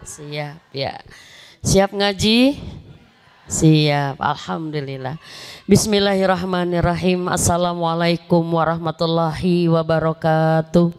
Siap ya. Siap ngaji? Siap, alhamdulillah. Bismillahirrahmanirrahim. Assalamualaikum warahmatullahi wabarakatuh.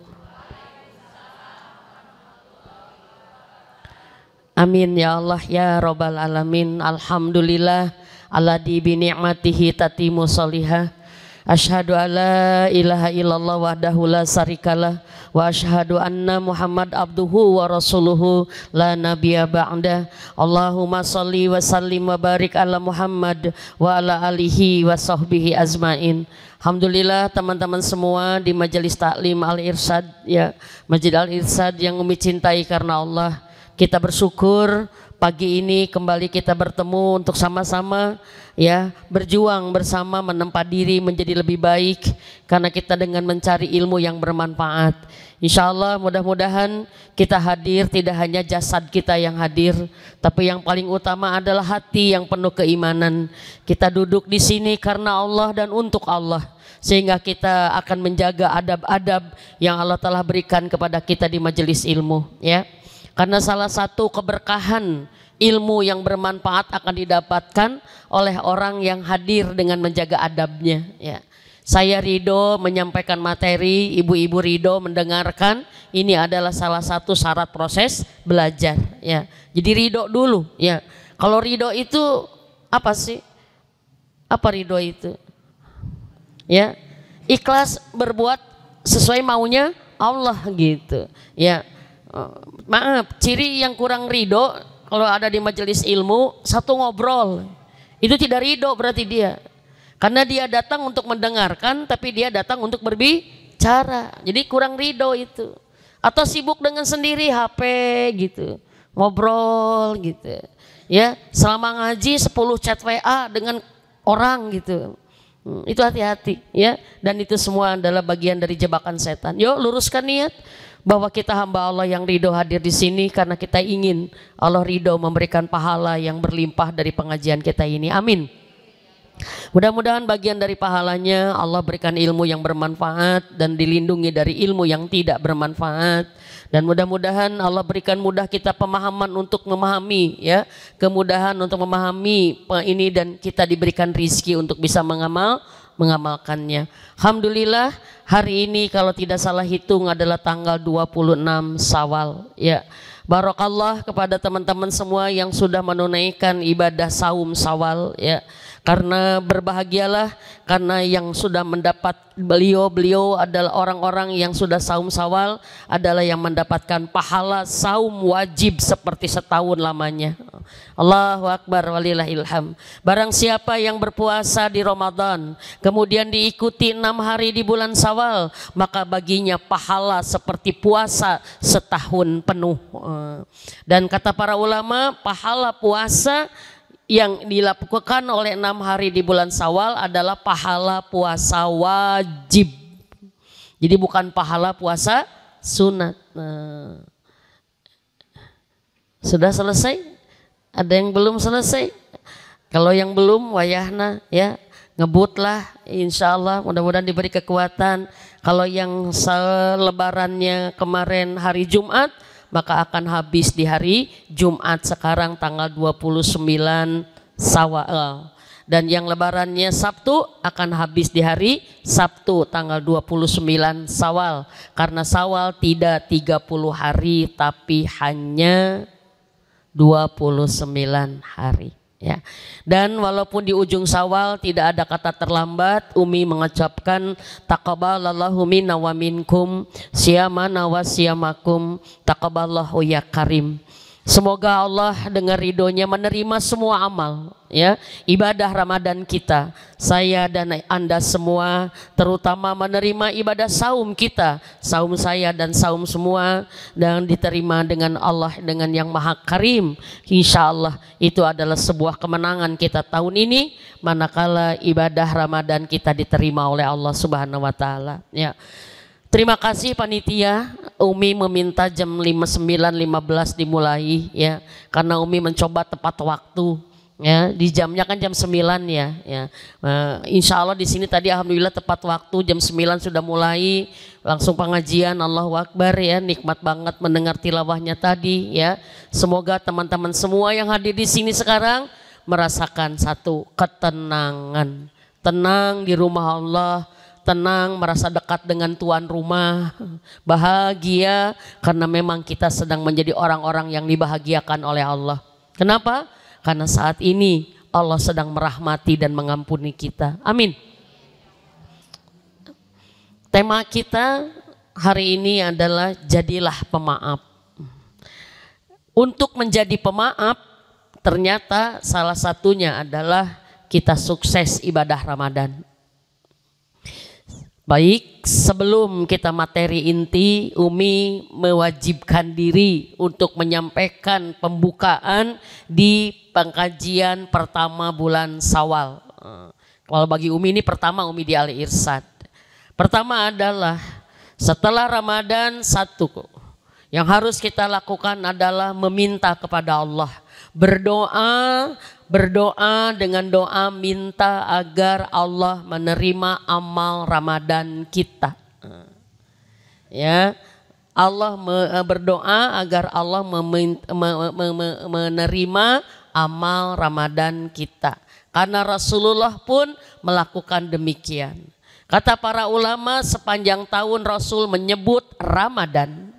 Amin ya Allah ya Rabbal alamin. Alhamdulillah alladzi bi ni'matihi tatimu sholihah. Asyhadu alla ilaha illallah wahdahu la syarikalah wa asyhadu anna Muhammad abduhu wa rasuluhu la nabiyya ba'da. Allahumma shalli wa sallim wa barik ala Muhammad wa ala alihi wa sahbihi azmain. Alhamdulillah teman-teman semua di Majelis Taklim Al-Irsyad ya, Majelis Al-Irsyad yang Umi cintai karena Allah. Kita bersyukur pagi ini kembali kita bertemu untuk sama-sama ya berjuang bersama menempa diri menjadi lebih baik karena kita dengan mencari ilmu yang bermanfaat. Insya Allah mudah-mudahan kita hadir tidak hanya jasad kita yang hadir, tapi yang paling utama adalah hati yang penuh keimanan. Kita duduk di sini karena Allah dan untuk Allah, sehingga kita akan menjaga adab-adab yang Allah telah berikan kepada kita di majelis ilmu ya. Karena salah satu keberkahan ilmu yang bermanfaat akan didapatkan oleh orang yang hadir dengan menjaga adabnya ya. Saya ridho menyampaikan materi, ibu-ibu ridho mendengarkan. Ini adalah salah satu syarat proses belajar ya. Jadi ridho dulu ya. Kalau ridho itu apa sih? Apa ridho itu? Ya, ikhlas berbuat sesuai maunya Allah gitu ya. Maaf, ciri yang kurang ridho kalau ada di majelis ilmu, satu ngobrol, itu tidak ridho berarti dia. Karena dia datang untuk mendengarkan, tapi dia datang untuk berbicara. Jadi kurang ridho itu. Atau sibuk dengan sendiri HP gitu, ngobrol gitu. Ya, selama ngaji 10 chat WA dengan orang gitu. Itu hati-hati ya. Dan itu semua adalah bagian dari jebakan setan. Yuk luruskan niat bahwa kita hamba Allah yang ridho hadir di sini karena kita ingin Allah ridho memberikan pahala yang berlimpah dari pengajian kita ini. Amin. Mudah-mudahan bagian dari pahalanya Allah berikan ilmu yang bermanfaat dan dilindungi dari ilmu yang tidak bermanfaat. Dan mudah-mudahan Allah berikan mudah kita pemahaman untuk memahami ya, kemudahan untuk memahami ini dan kita diberikan rizki untuk bisa mengamalkannya. Alhamdulillah hari ini kalau tidak salah hitung adalah tanggal 26 Syawal ya. Barakallah kepada teman-teman semua yang sudah menunaikan ibadah saum Syawal ya. Karena berbahagialah karena yang sudah mendapat beliau adalah orang-orang yang sudah saum Syawal adalah yang mendapatkan pahala saum wajib seperti setahun lamanya. Allahu Akbar walillahilham. Barang siapa yang berpuasa di Ramadan kemudian diikuti 6 hari di bulan Syawal, maka baginya pahala seperti puasa setahun penuh. Dan kata para ulama, pahala puasa yang dilakukan oleh 6 hari di bulan Syawal adalah pahala puasa wajib. Jadi bukan pahala puasa sunat. Sudah selesai? Ada yang belum selesai? Kalau yang belum wayahna ya ngebutlah, insya Allah mudah-mudahan diberi kekuatan. Kalau yang lebarannya kemarin hari Jumat, maka akan habis di hari Jumat sekarang tanggal 29 Syawal. Dan yang lebarannya Sabtu akan habis di hari Sabtu tanggal 29 Syawal. Karena Syawal tidak 30 hari tapi hanya 29 hari. Ya. Dan walaupun di ujung Syawal tidak ada kata terlambat, Umi mengucapkan taqabbalallahu minna wa minkum siyamana wa siyamakum taqabbalallahu ya karim. Semoga Allah dengan ridhonya menerima semua amal ya, ibadah Ramadan kita. Saya dan Anda semua terutama menerima ibadah saum kita, saum saya dan saum semua, dan diterima dengan Allah dengan yang Maha Karim. Insya Allah itu adalah sebuah kemenangan kita tahun ini manakala ibadah Ramadan kita diterima oleh Allah Subhanahu wa taala ya. Terima kasih panitia, Umi meminta jam 9.15 dimulai ya, karena Umi mencoba tepat waktu. Ya, di jamnya kan jam 9 ya. Insya Allah di sini tadi alhamdulillah tepat waktu jam 9 sudah mulai langsung pengajian. Allahu Akbar ya, nikmat banget mendengar tilawahnya tadi ya. Semoga teman-teman semua yang hadir di sini sekarang merasakan satu ketenangan, tenang di rumah Allah, tenang merasa dekat dengan tuan rumah, bahagia karena memang kita sedang menjadi orang-orang yang dibahagiakan oleh Allah. Kenapa? Karena saat ini Allah sedang merahmati dan mengampuni kita. Amin. Tema kita hari ini adalah jadilah pemaaf. Untuk menjadi pemaaf ternyata salah satunya adalah kita sukses ibadah Ramadan. Baik, sebelum kita materi inti, Umi mewajibkan diri untuk menyampaikan pembukaan di pengkajian pertama bulan Syawal. Kalau bagi Umi ini pertama Umi di Ali Irsyad. Pertama adalah setelah Ramadan satu yang harus kita lakukan adalah meminta kepada Allah. Berdoa dengan doa minta agar Allah menerima amal Ramadan kita. Ya, Allah berdoa agar Allah menerima amal Ramadan kita. Karena Rasulullah pun melakukan demikian. Kata para ulama sepanjang tahun Rasul menyebut Ramadan.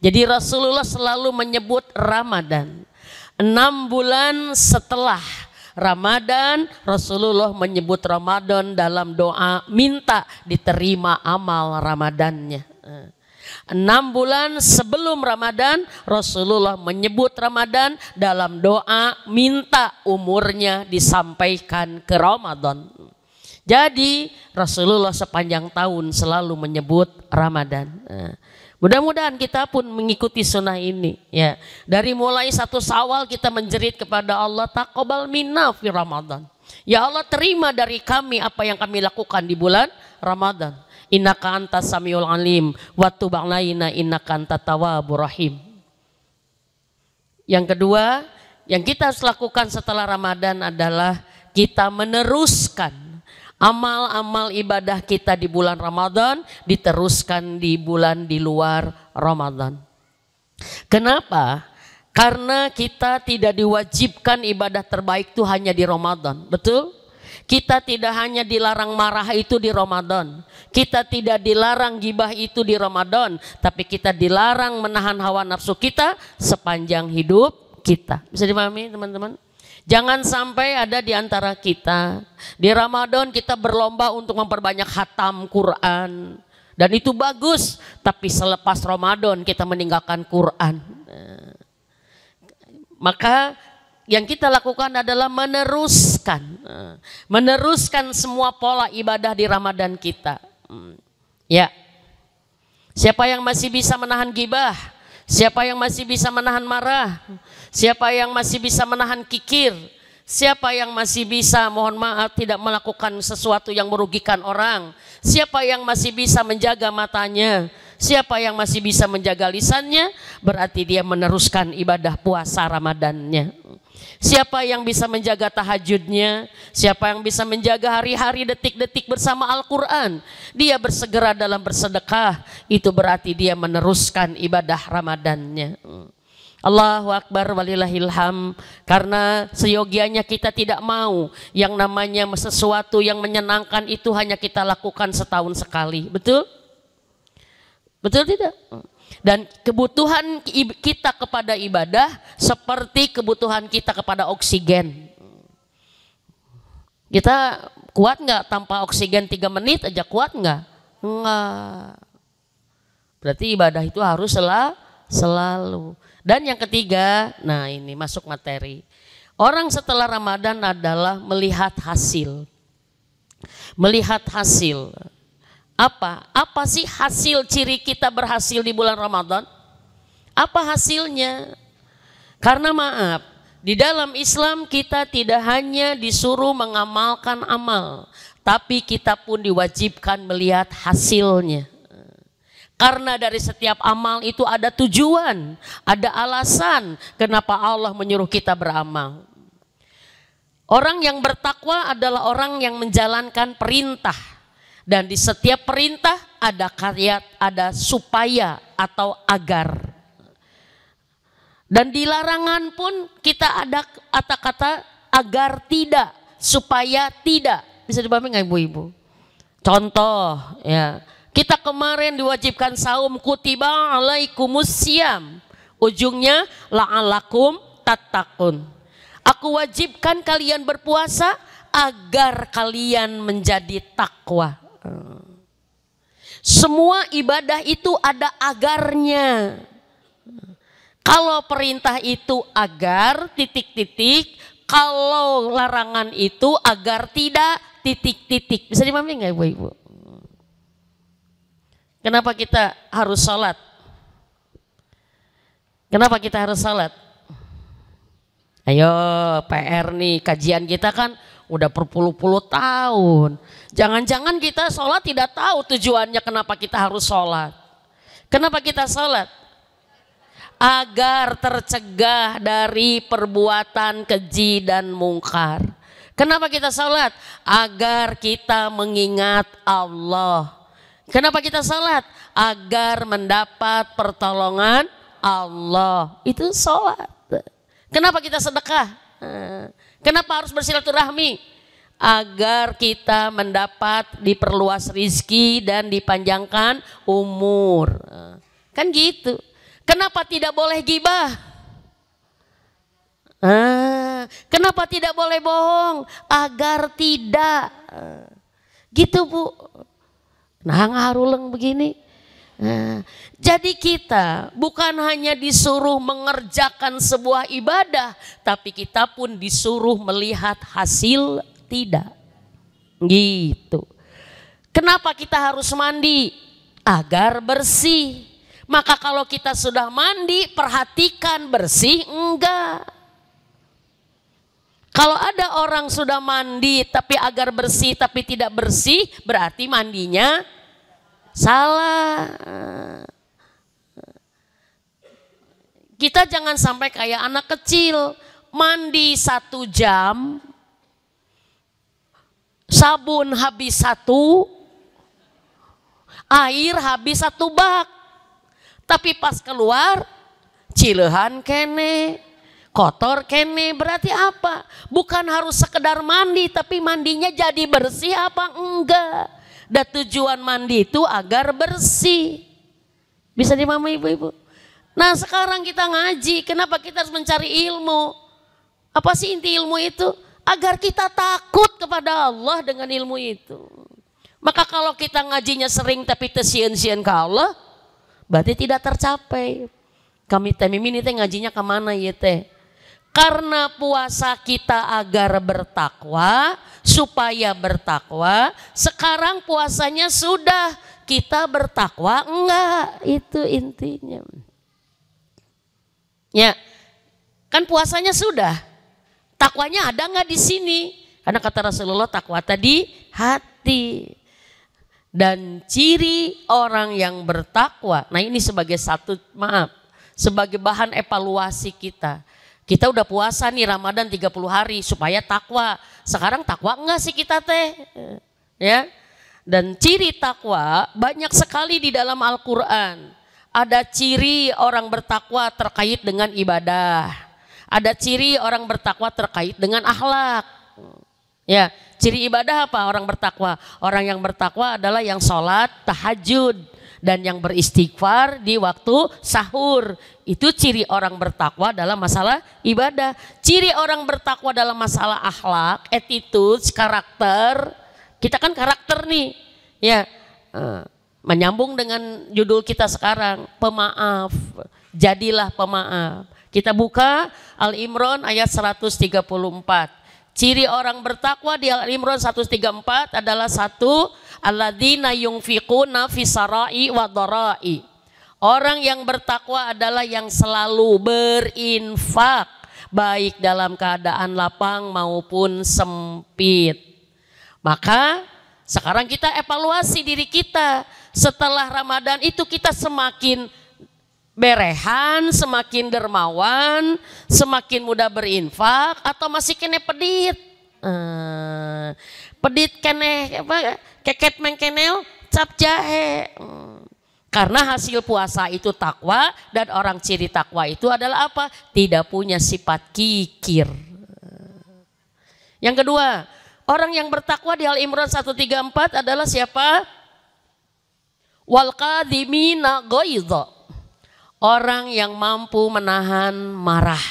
Jadi Rasulullah selalu menyebut Ramadan. 6 bulan setelah Ramadan, Rasulullah menyebut Ramadan dalam doa minta diterima amal Ramadannya. 6 bulan sebelum Ramadan, Rasulullah menyebut Ramadan dalam doa minta umurnya disampaikan ke Ramadan. Jadi Rasulullah sepanjang tahun selalu menyebut Ramadan. Mudah-mudahan kita pun mengikuti sunnah ini ya. Dari mulai 1 Syawal kita menjerit kepada Allah, taqabbal minna fi Ramadan. Ya Allah, terima dari kami apa yang kami lakukan di bulan Ramadan. Innaka antas samiul alim wa tub alaina innaka antat tawwabur rahim. Yang kedua, yang kita harus lakukan setelah Ramadan adalah kita meneruskan amal-amal ibadah kita di bulan Ramadan diteruskan di bulan di luar Ramadan. Kenapa? Karena kita tidak diwajibkan ibadah terbaik itu hanya di Ramadan. Betul? Kita tidak hanya dilarang marah itu di Ramadan. Kita tidak dilarang gibah itu di Ramadan. Tapi kita dilarang menahan hawa nafsu kita sepanjang hidup kita. Bisa dipahami teman-teman? Jangan sampai ada di antara kita di Ramadan kita berlomba untuk memperbanyak khatam Quran. Dan itu bagus, tapi selepas Ramadan kita meninggalkan Quran. Maka yang kita lakukan adalah meneruskan semua pola ibadah di Ramadan kita. Ya. Siapa yang masih bisa menahan gibah? Siapa yang masih bisa menahan marah? Siapa yang masih bisa menahan kikir? Siapa yang masih bisa, mohon maaf, tidak melakukan sesuatu yang merugikan orang? Siapa yang masih bisa menjaga matanya? Siapa yang masih bisa menjaga lisannya? Berarti dia meneruskan ibadah puasa Ramadannya. Siapa yang bisa menjaga tahajudnya? Siapa yang bisa menjaga hari-hari detik-detik bersama Al-Quran? Dia bersegera dalam bersedekah. Itu berarti dia meneruskan ibadah Ramadannya. Allahu Akbar walillahilham. Karena seyogianya kita tidak mau yang namanya sesuatu yang menyenangkan itu hanya kita lakukan setahun sekali. Betul? Betul tidak? Dan kebutuhan kita kepada ibadah seperti kebutuhan kita kepada oksigen. Kita kuat nggak tanpa oksigen 3 menit aja, kuat nggak? Enggak. Berarti ibadah itu harus selalu. Dan yang ketiga, nah ini masuk materi. Orang setelah Ramadan adalah melihat hasil. Melihat hasil. Apa sih hasil ciri kita berhasil di bulan Ramadan? Apa hasilnya? Karena maaf, di dalam Islam kita tidak hanya disuruh mengamalkan amal, tapi kita pun diwajibkan melihat hasilnya. Karena dari setiap amal itu ada tujuan, ada alasan kenapa Allah menyuruh kita beramal. Orang yang bertakwa adalah orang yang menjalankan perintah. Dan di setiap perintah ada kalimat, ada supaya atau agar. Dan di larangan pun kita ada kata-kata agar tidak, supaya tidak. Bisa dipahami nggak ibu-ibu? Contoh ya, kita kemarin diwajibkan saum, kutiba alaikumus syiyam. Ujungnya la'alakum tattaqun. Aku wajibkan kalian berpuasa agar kalian menjadi takwa. Semua ibadah itu ada agarnya. Kalau perintah itu agar titik-titik, kalau larangan itu agar tidak titik-titik. Bisa dipahami nggak ibu-ibu? Kenapa kita harus sholat? Kenapa kita harus sholat? Ayo PR nih, kajian kita kan udah berpuluh-puluh tahun. Jangan-jangan kita sholat tidak tahu tujuannya kenapa kita harus sholat. Kenapa kita sholat? Agar tercegah dari perbuatan keji dan mungkar. Kenapa kita sholat? Agar kita mengingat Allah. Kenapa kita sholat? Agar mendapat pertolongan Allah. Itu sholat. Kenapa kita sedekah? Kenapa harus bersilaturahmi? Agar kita mendapat diperluas rizki dan dipanjangkan umur. Kan gitu. Kenapa tidak boleh gibah? Kenapa tidak boleh bohong? Agar tidak. Gitu Bu. Nah ngaruleng begini. Jadi kita bukan hanya disuruh mengerjakan sebuah ibadah, tapi kita pun disuruh melihat hasil tidak. Gitu. Kenapa kita harus mandi? Agar bersih. Maka kalau kita sudah mandi, perhatikan bersih enggak. Kalau ada orang sudah mandi tapi agar bersih tapi tidak bersih, berarti mandinya salah. Kita jangan sampai kayak anak kecil, mandi 1 jam, sabun habis 1, air habis 1 bak. Tapi pas keluar, cilehan kene, kotor kene, berarti apa? Bukan harus sekedar mandi, tapi mandinya jadi bersih apa enggak? Dan tujuan mandi itu agar bersih. Bisa dimamai ibu-ibu? Nah sekarang kita ngaji, kenapa kita harus mencari ilmu? Apa sih inti ilmu itu? Agar kita takut kepada Allah dengan ilmu itu. Maka kalau kita ngajinya sering tapi tesien-sien ke Allah, berarti tidak tercapai. Kami ini teh ngajinya kemana ya teh? Karena puasa kita agar bertakwa, supaya bertakwa, sekarang puasanya sudah, kita bertakwa enggak? Itu intinya. Ya, kan puasanya sudah, takwanya ada nggak di sini? Karena kata Rasulullah takwa tadi hati. Dan ciri orang yang bertakwa, nah ini sebagai sebagai bahan evaluasi kita. Kita udah puasa nih Ramadan 30 hari supaya takwa. Sekarang takwa enggak sih kita teh? Ya. Dan ciri takwa banyak sekali di dalam Al-Quran. Ada ciri orang bertakwa terkait dengan ibadah. Ada ciri orang bertakwa terkait dengan akhlak. Ya, ciri ibadah apa orang bertakwa? Orang yang bertakwa adalah yang sholat tahajud dan yang beristighfar di waktu sahur. Itu ciri orang bertakwa dalam masalah ibadah. Ciri orang bertakwa dalam masalah akhlak, attitude, karakter. Kita kan karakter nih, ya. Menyambung dengan judul kita sekarang, pemaaf. Jadilah pemaaf. Kita buka Al-Imran ayat 134. Ciri orang bertakwa di Al-Imran 134 adalah 1, alladzina yunfiquna fisarai wa dharai. Orang yang bertakwa adalah yang selalu berinfak, baik dalam keadaan lapang maupun sempit. Maka sekarang kita evaluasi diri kita. Setelah Ramadan itu kita semakin berehan, semakin dermawan, semakin mudah berinfak, atau masih kena pedit? Pedit keneh apa keket mengkenel cap jahe. Karena hasil puasa itu takwa, dan orang ciri takwa itu adalah apa? Tidak punya sifat kikir. Yang kedua, orang yang bertakwa di Al-Imran 134 adalah siapa? Wal qadhimina ghaidha. Orang yang mampu menahan marah.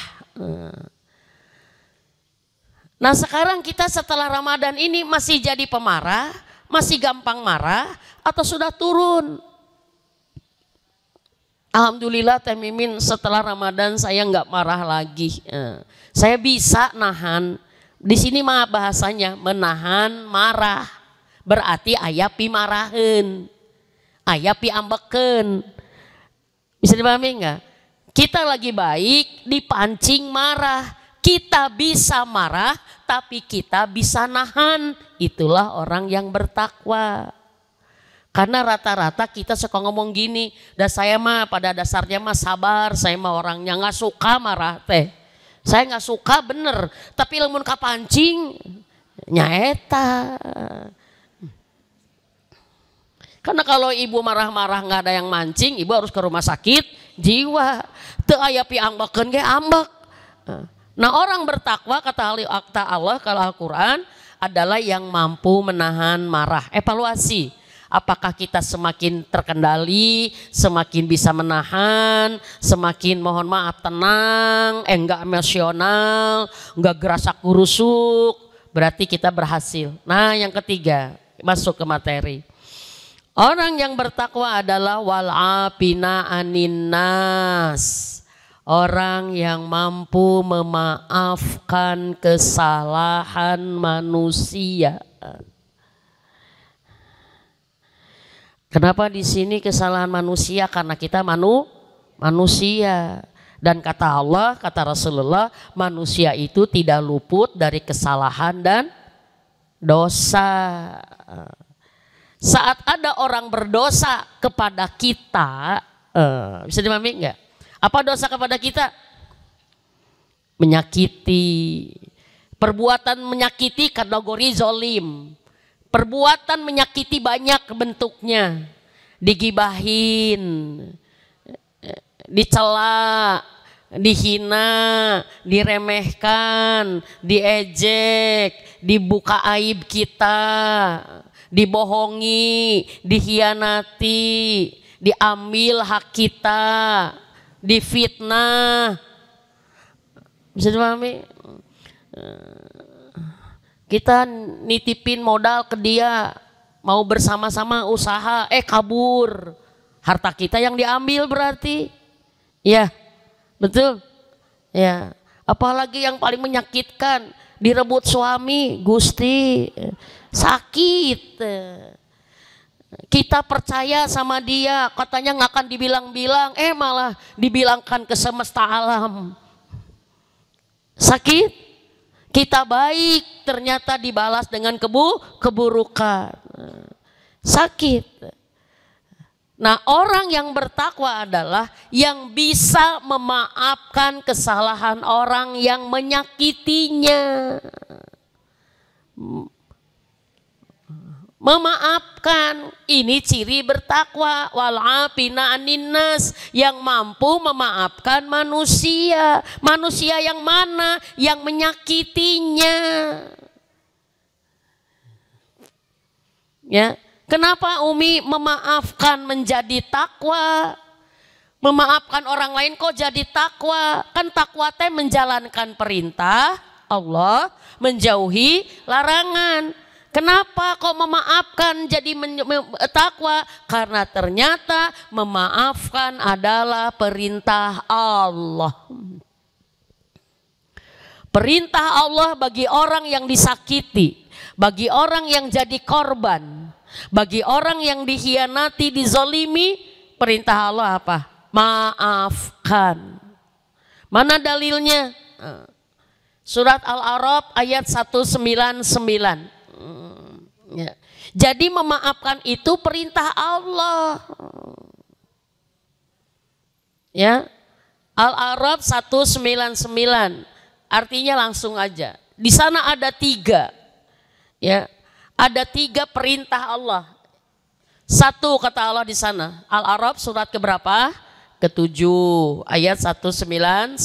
Nah sekarang kita setelah Ramadan ini masih jadi pemarah, masih gampang marah, atau sudah turun? Alhamdulillah Teh Mimin setelah Ramadan saya nggak marah lagi. Saya bisa nahan. Di sini mah bahasanya menahan marah. Berarti aya pi maraheun. Aya pi ambekeun. Bisa dipahami nggak? Kita lagi baik dipancing marah. Kita bisa marah tapi kita bisa nahan. Itulah orang yang bertakwa. Karena rata-rata kita suka ngomong gini, dan saya mah pada dasarnya mah sabar, saya mah orangnya nggak suka marah teh. Saya nggak suka bener, tapi lamun kapancing nyaeta. Karena kalau ibu marah-marah nggak ada yang mancing, ibu harus ke rumah sakit jiwa. Teu aya pi ambekeun ge ambek. Nah orang bertakwa kata Allah kalau Al-Quran adalah yang mampu menahan marah. Evaluasi. Apakah kita semakin terkendali, semakin bisa menahan, semakin mohon maaf tenang, enggak emosional, enggak gerasak kurusuk, berarti kita berhasil. Nah yang ketiga, masuk ke materi. Orang yang bertakwa adalah wal'afina anin nas. Orang yang mampu memaafkan kesalahan manusia. Kenapa di sini kesalahan manusia? Karena kita manusia. Dan kata Allah, kata Rasulullah, manusia itu tidak luput dari kesalahan dan dosa. Saat ada orang berdosa kepada kita, bisa dimahami enggak? Apa dosa kepada kita? Menyakiti. Perbuatan menyakiti kategori zolim. Perbuatan menyakiti banyak bentuknya. Digibahin, dicela, dihina, diremehkan, diejek, dibuka aib kita, dibohongi, dikhianati, diambil hak kita, difitnah. Bisa dipahami? Kita nitipin modal ke dia, mau bersama-sama usaha, kabur. Harta kita yang diambil berarti. Ya, betul. Ya, apalagi yang paling menyakitkan, direbut suami, Gusti, sakit. Kita percaya sama dia, katanya nggak akan dibilang-bilang, malah dibilangkan ke semesta alam. Sakit. Kita baik ternyata dibalas dengan keburukan. Sakit. Nah orang yang bertakwa adalah yang bisa memaafkan kesalahan orang yang menyakitinya. Memaafkan, ini ciri bertakwa. Wal'afina anin nas, yang mampu memaafkan manusia. Manusia yang mana? Yang menyakitinya. Ya, kenapa Umi memaafkan menjadi takwa? Memaafkan orang lain kok jadi takwa? Kan takwa teh menjalankan perintah Allah, menjauhi larangan. Kenapa kok memaafkan jadi takwa? Karena ternyata memaafkan adalah perintah Allah. Perintah Allah bagi orang yang disakiti, bagi orang yang jadi korban, bagi orang yang dikhianati, dizolimi, perintah Allah apa? Maafkan. Mana dalilnya? Surat Al-A'raf ayat 199. Ya. Jadi memaafkan itu perintah Allah. Ya. Al-A'raf 199. Artinya langsung aja. Di sana ada 3, ya, ada 3 perintah Allah. 1 kata Allah di sana, Al-A'raf surat keberapa? Ke-7 ayat 199.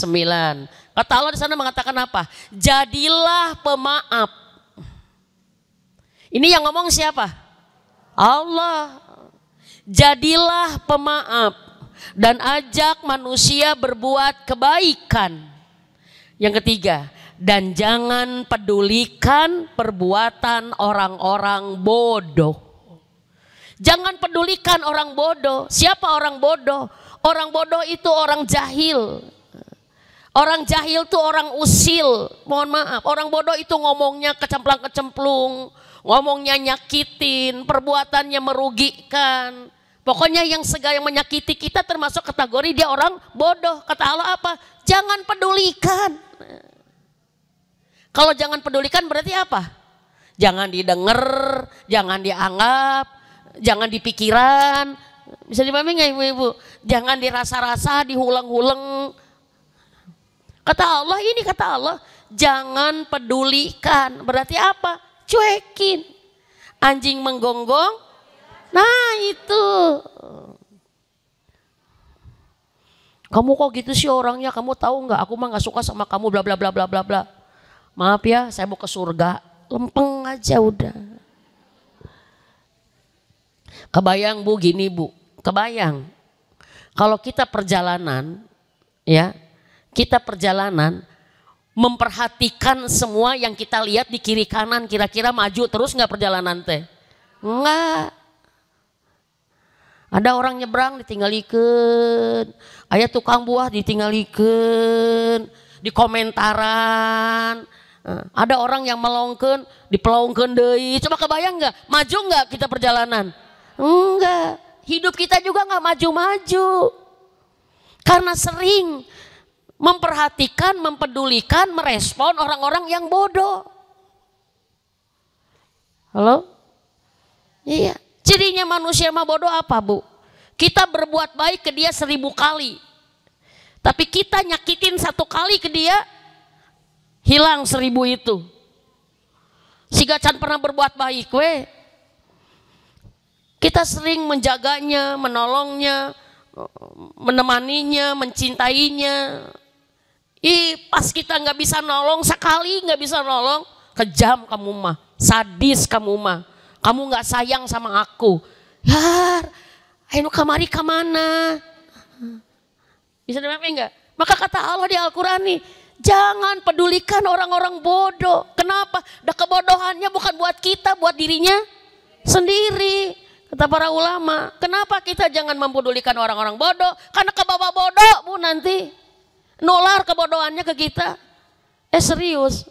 Kata Allah di sana mengatakan apa? Jadilah pemaaf. Ini yang ngomong siapa? Allah. Jadilah pemaaf dan ajak manusia berbuat kebaikan. Yang ketiga, dan jangan pedulikan perbuatan orang-orang bodoh. Jangan pedulikan orang bodoh. Siapa orang bodoh? Orang bodoh itu orang jahil. Orang jahil itu orang usil. Mohon maaf, orang bodoh itu ngomongnya kecemplang-kecemplung, ngomongnya nyakitin, perbuatannya merugikan. Pokoknya yang segala yang menyakiti kita termasuk kategori dia orang bodoh. Kata Allah apa? Jangan pedulikan. Kalau jangan pedulikan berarti apa? Jangan didengar, jangan dianggap, jangan dipikiran. Bisa dipahami nggak ibu-ibu? Jangan dirasa-rasa, dihulang-hulang. Kata Allah, ini kata Allah, jangan pedulikan. Berarti apa? Cuekin. Anjing menggonggong, nah itu. Kamu kok gitu sih orangnya, kamu tahu nggak? Aku mah nggak suka sama kamu, bla bla bla bla bla bla. Maaf ya, saya mau ke surga. Lempeng aja udah. Kebayang bu, gini bu, kebayang. Kalau kita perjalanan, ya, kita perjalanan memperhatikan semua yang kita lihat di kiri kanan, kira-kira maju terus nggak perjalanan teh? Enggak. Ada orang nyebrang ditinggalikeun, aya tukang buah ditinggalikeun, di komentaran. Ada orang yang melongkeun, dipelongkeun deui. Coba kebayang nggak? Maju nggak kita perjalanan? Enggak. Hidup kita juga nggak maju-maju. Karena sering memperhatikan, mempedulikan, merespon orang-orang yang bodoh. Halo? Iya. Cirinya manusia mah bodoh apa bu? Kita berbuat baik ke dia 1000 kali. Tapi kita nyakitin 1 kali ke dia, hilang 1000 itu. Siga can pernah berbuat baik we. Kita sering menjaganya, menolongnya, menemaninya, mencintainya. Pas kita nggak bisa nolong, sekali nggak bisa nolong, kejam kamu mah, sadis kamu mah, kamu nggak sayang sama aku. Ya, ayo kamari kemana? Bisa dipahami nggak? Maka kata Allah di Al-Quran nih, jangan pedulikan orang-orang bodoh. Kenapa? Dah kebodohannya bukan buat kita, buat dirinya sendiri. Kata para ulama, kenapa kita jangan mempedulikan orang-orang bodoh? Karena kebawa bodoh bu nanti. Nular kebodohannya ke kita. Serius.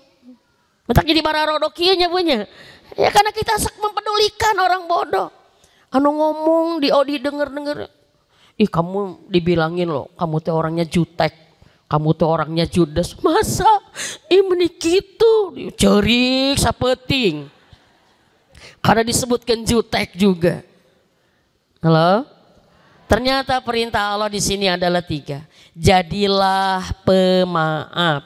Bentak jadi bararodokianya punya. Ya karena kita mempedulikan orang bodoh. Anu ngomong di denger-denger. Ih kamu dibilangin loh, kamu teh orangnya jutek. Kamu teh orangnya judes. Masa? Menikitu. Cerik sapeting. Karena disebutkan jutek juga. Halo? Ternyata perintah Allah di sini adalah 3. Jadilah pemaaf.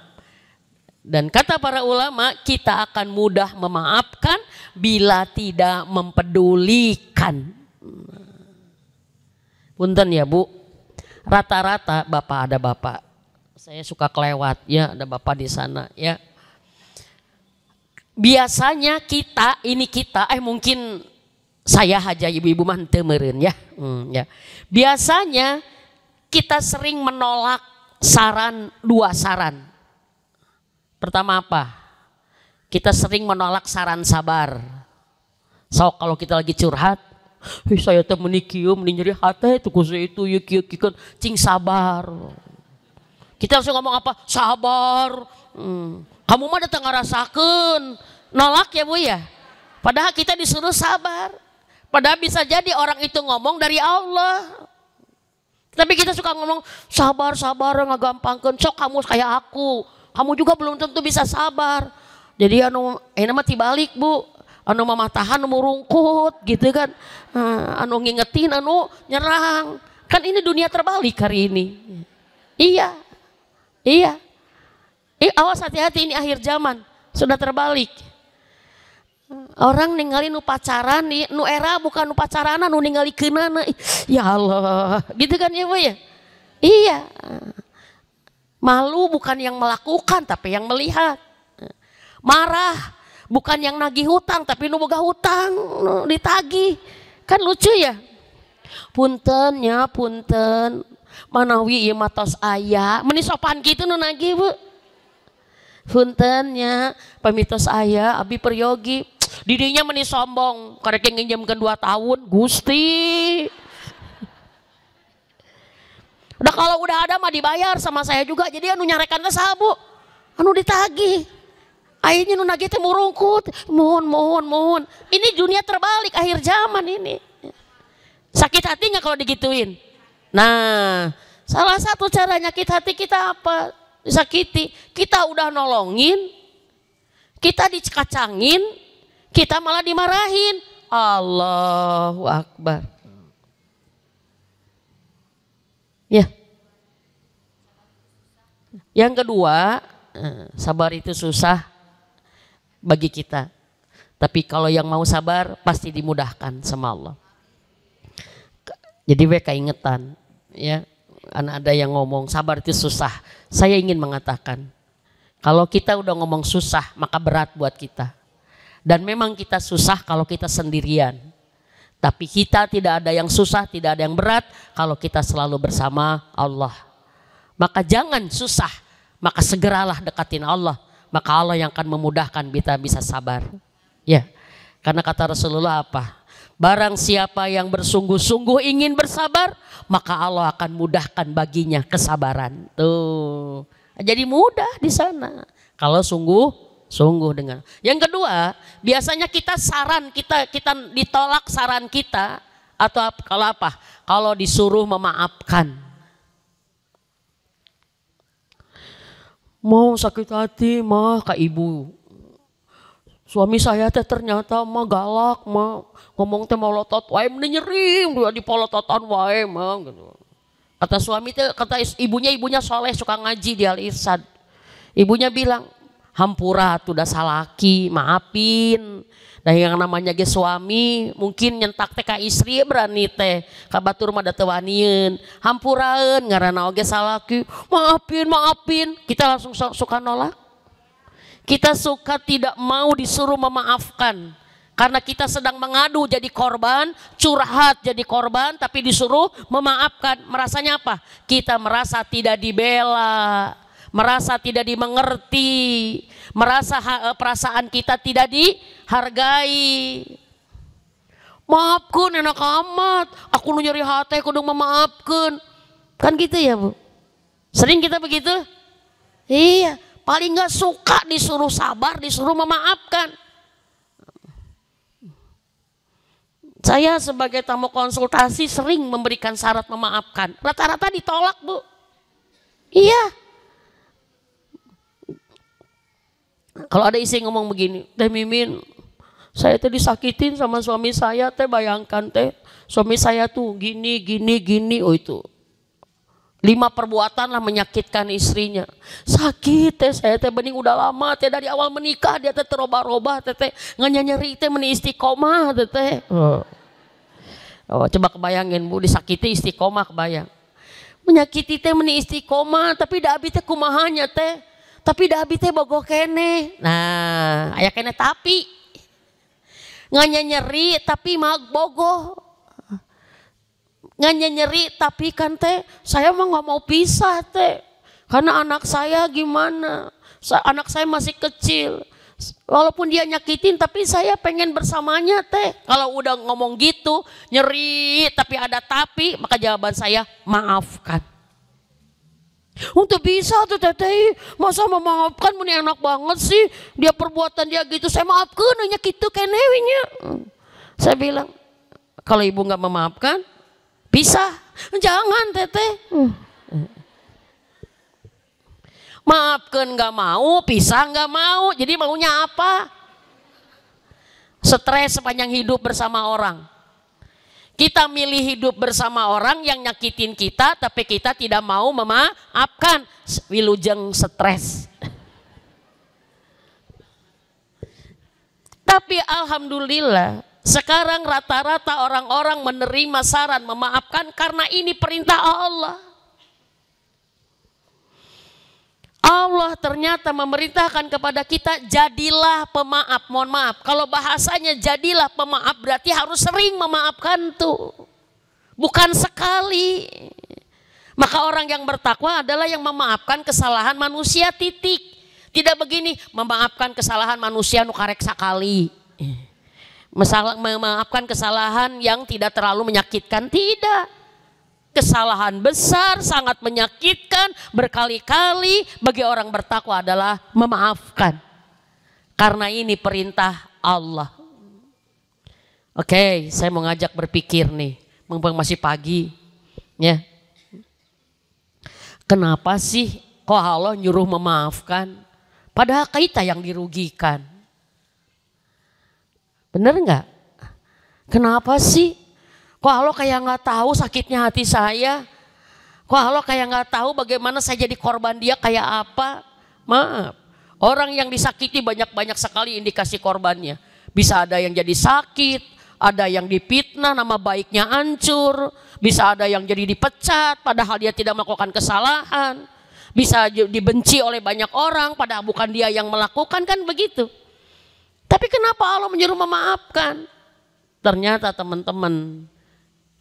Dan kata para ulama, kita akan mudah memaafkan bila tidak mempedulikan. Punten ya bu, rata-rata bapak ada bapak. Saya suka kelewat ya, ada bapak di sana ya. Biasanya kita, mungkin saya aja ibu-ibu mah teu meureun ya. Ya. Biasanya kita sering menolak saran, 2 saran. Pertama apa? Kita sering menolak saran sabar. So kalau kita lagi curhat, saya teh meuni kieu, meuni nyeri hate itu kusi itu ye kieu cing sabar. Kita langsung ngomong apa? Sabar. Kamu mah datang ngarasakeun. Nolak ya bu ya. Padahal kita disuruh sabar. Padahal bisa jadi orang itu ngomong dari Allah. Tapi kita suka ngomong sabar ngagampangkeun. Sok kamu kayak aku. Kamu juga belum tentu bisa sabar. Jadi anu mah tibalik bu. Anu mamatahan anu rungkut gitu kan. Anu ngingetin anu nyerang. Kan ini dunia terbalik hari ini. Iya. Awas hati-hati ini akhir zaman. Sudah terbalik. Orang ningali nu pacaran nih, nu era bukan nu pacarana, nu ningali keunana. Ya Allah, gitu kan ya Bu ya? Iya. Malu bukan yang melakukan tapi yang melihat. Marah bukan yang nagih hutang tapi nu boga hutang ditagih. Kan lucu ya? Punten nya punten. Manawi ieu matos aya, meuni sopan kitu nu nagih Bu. Punten nya pamitos aya abi peryogi. Didinya meni sombong, karek nginjemkeun 2 tahun, Gusti. Udah kalau udah ada mah dibayar sama saya juga, jadi anu nyarekan teh saha Bu? Anu ditagih. Akhirnya nu nagih teh murungkut, mohon. Ini dunia terbalik akhir zaman ini. Sakit hati nggak kalau digituin? Nah, salah satu cara nyakit hati kita apa? Disakiti. Kita udah nolongin, kita dikacangin, kita malah dimarahin. Allahu Akbar. Ya. Yang kedua, sabar itu susah bagi kita. Tapi kalau yang mau sabar pasti dimudahkan sama Allah. Jadi mereka ingetan, ya. Ada yang ngomong sabar itu susah. Saya ingin mengatakan, kalau kita udah ngomong susah maka berat buat kita. Dan memang kita susah kalau kita sendirian. Tapi kita tidak ada yang susah, tidak ada yang berat kalau kita selalu bersama Allah. Maka jangan susah, maka segeralah dekatin Allah. Maka Allah yang akan memudahkan kita bisa sabar. Ya, karena kata Rasulullah apa? Barang siapa yang bersungguh-sungguh ingin bersabar, maka Allah akan mudahkan baginya kesabaran. Tuh, jadi mudah di sana. Kalau sungguh dengan. Yang kedua, biasanya kita ditolak saran kita atau kalau apa? Kalau disuruh memaafkan. Mau sakit hati mah ke ibu. Suami saya teh ternyata mah galak mah, ngomong teh molotot wae mending nyering dia dipolototan wae mah gitu. Kata suami teh, kata ibunya soleh suka ngaji di Al Irsyad. Ibunya bilang, hampura tuh udah salaki, maafin. Nah yang namanya ge suami mungkin nyentak teh ka istri berani teh ka batur mah da teu wanieun. Hampuraeun ngaranna oge salaki, maafin. Kita langsung suka nolak. Kita suka tidak mau disuruh memaafkan. Karena kita sedang mengadu jadi korban, curhat jadi korban tapi disuruh memaafkan. Merasanya apa? Kita merasa tidak dibela, merasa tidak dimengerti, merasa perasaan kita tidak dihargai. Maafkan enak amat, aku nu nyeri hati kudu memaafkan. Kan gitu ya Bu? Sering kita begitu? Iya, paling gak suka disuruh sabar, disuruh memaafkan. Saya sebagai tamu konsultasi sering memberikan syarat memaafkan. Rata-rata ditolak Bu. Iya. Kalau ada istri ngomong begini, Teh Mimin, saya teh disakitin sama suami saya, teh bayangkan teh, suami saya tuh gini, oh itu. 5 perbuatan lah menyakitkan istrinya. Sakit teh, saya teh bening udah lama teh dari awal menikah dia teh terobah-robah teh nyeri teh meni istiqomah teh. Oh, coba kebayangin Bu, disakiti istiqomah kebayang. Menyakiti teh meni istiqomah tapi da abi teh kumahanya teh. Tapi da abi teh bogoh kene. Nah, aya kene tapi nganya nyeri tapi mag bogoh. Nganya nyeri tapi kan teh saya mah nggak mau pisah teh. Karena anak saya gimana? Anak saya masih kecil. Walaupun dia nyakitin tapi saya pengen bersamanya teh. Kalau udah ngomong gitu nyeri tapi ada tapi, maka jawaban saya maafkan. Untuk bisa tuh teteh, masa memaafkan meni enak banget sih. Dia perbuatan dia gitu, saya maafkan hanya gitu kenewinya. Saya bilang, kalau ibu nggak memaafkan, pisah. Jangan teteh. Maafkan nggak mau, pisah nggak mau. Jadi maunya apa? Stres sepanjang hidup bersama orang. Kita milih hidup bersama orang yang nyakitin kita, tapi kita tidak mau memaafkan. Wilujeng stres. Tapi alhamdulillah sekarang rata-rata orang-orang menerima saran memaafkan karena ini perintah Allah. Allah ternyata memerintahkan kepada kita jadilah pemaaf. Mohon maaf, kalau bahasanya jadilah pemaaf berarti harus sering memaafkan tuh. Bukan sekali. Maka orang yang bertakwa adalah yang memaafkan kesalahan manusia, titik. Tidak begini, memaafkan kesalahan manusia nukarek sekali. Memaafkan kesalahan yang tidak terlalu menyakitkan, tidak. Kesalahan besar, sangat menyakitkan, berkali-kali bagi orang bertakwa adalah memaafkan. Karena ini perintah Allah. Oke, saya mau ngajak berpikir nih, mumpung masih pagi. Ya. Kenapa sih kok Allah nyuruh memaafkan? Padahal kita yang dirugikan. Bener nggak? Kenapa sih? Kok Allah kayak nggak tahu sakitnya hati saya? Kok Allah kayak nggak tahu bagaimana saya jadi korban dia kayak apa? Maaf, orang yang disakiti banyak-banyak sekali indikasi korbannya. Bisa ada yang jadi sakit, ada yang dipitnah, nama baiknya hancur. Bisa ada yang jadi dipecat padahal dia tidak melakukan kesalahan. Bisa dibenci oleh banyak orang padahal bukan dia yang melakukan, kan begitu. Tapi kenapa Allah menyuruh memaafkan? Ternyata teman-teman,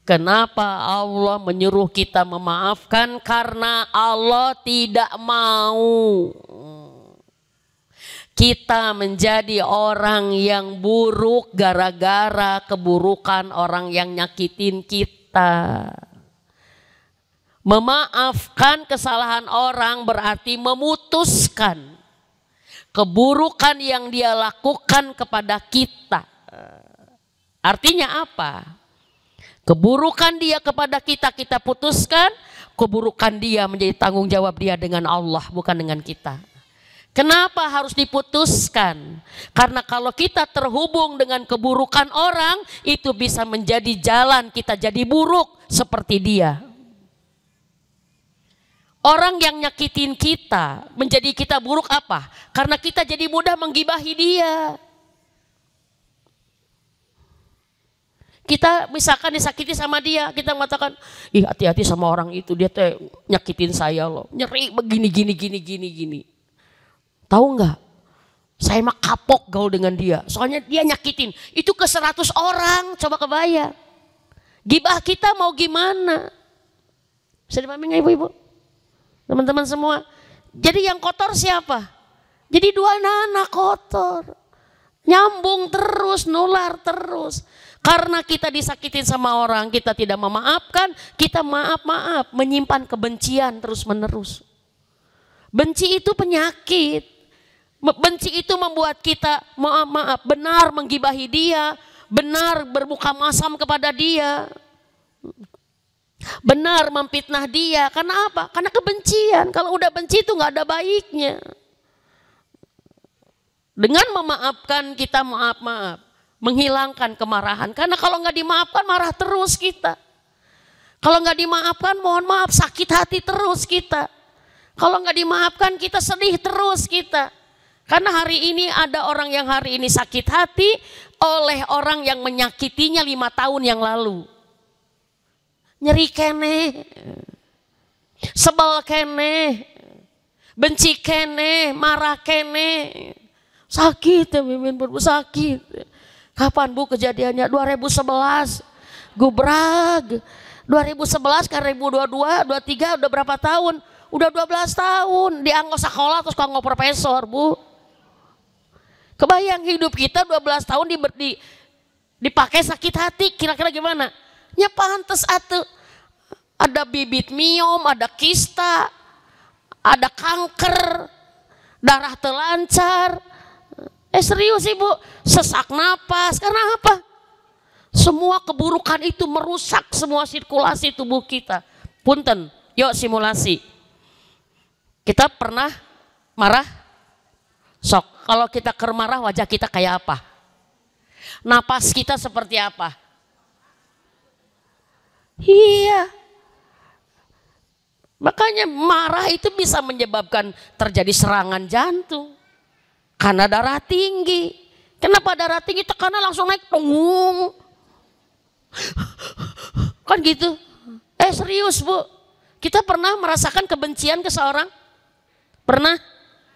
kenapa Allah menyuruh kita memaafkan? Karena Allah tidak mau kita menjadi orang yang buruk gara-gara keburukan orang yang nyakitin kita. Memaafkan kesalahan orang berarti memutuskan keburukan yang dia lakukan kepada kita. Artinya apa? Keburukan dia kepada kita, kita putuskan. Keburukan dia menjadi tanggung jawab dia dengan Allah, bukan dengan kita. Kenapa harus diputuskan? Karena kalau kita terhubung dengan keburukan orang, itu bisa menjadi jalan kita jadi buruk seperti dia. Orang yang nyakitin kita, menjadi kita buruk apa? Karena kita jadi mudah menggibahi dia. Kita misalkan disakiti sama dia, kita mengatakan, ih hati-hati sama orang itu, dia teh nyakitin saya loh, nyeri begini gini. Tahu nggak? Saya mah kapok gaul dengan dia, soalnya dia nyakitin. Itu ke 100 orang, coba kebayang. Gibah kita mau gimana? Bisa dipahami nggak ibu-ibu? Teman-teman semua. Jadi yang kotor siapa? Jadi dua anak kotor. Nyambung terus, nular terus. Karena kita disakitin sama orang, kita tidak memaafkan, kita maaf, menyimpan kebencian terus menerus. Benci itu penyakit. Benci itu membuat kita benar menggibahi dia, benar bermuka masam kepada dia, benar memfitnah dia. Karena apa? Karena kebencian. Kalau udah benci itu nggak ada baiknya. Dengan memaafkan kita maaf, menghilangkan kemarahan. Karena kalau nggak dimaafkan marah terus kita. Kalau nggak dimaafkan mohon maaf sakit hati terus kita. Kalau nggak dimaafkan kita sedih terus kita. Karena hari ini ada orang yang hari ini sakit hati oleh orang yang menyakitinya 5 tahun yang lalu. Nyeri kene, sebel kene, benci kene, marah kene. Sakit ya mimin sakit. Kapan Bu kejadiannya? 2011. Gubrag. 2011 ke 2022, 23 udah berapa tahun? Udah 12 tahun. Dianggo sekolah terus kanggo profesor, Bu. Kebayang hidup kita 12 tahun dipakai sakit hati, kira-kira gimana? Ya pantes atuh. Ada bibit miom, ada kista, ada kanker, darah telancar. Serius Ibu, sesak napas. Karena apa? Semua keburukan itu merusak semua sirkulasi tubuh kita. Punten, yuk simulasi. Kita pernah marah? Sok, kalau kita marah wajah kita kayak apa? Napas kita seperti apa? Iya. Makanya marah itu bisa menyebabkan terjadi serangan jantung. Karena darah tinggi. Kenapa darah tinggi tekanan langsung naik tung? Kan gitu. Serius Bu, kita pernah merasakan kebencian ke seorang? Pernah?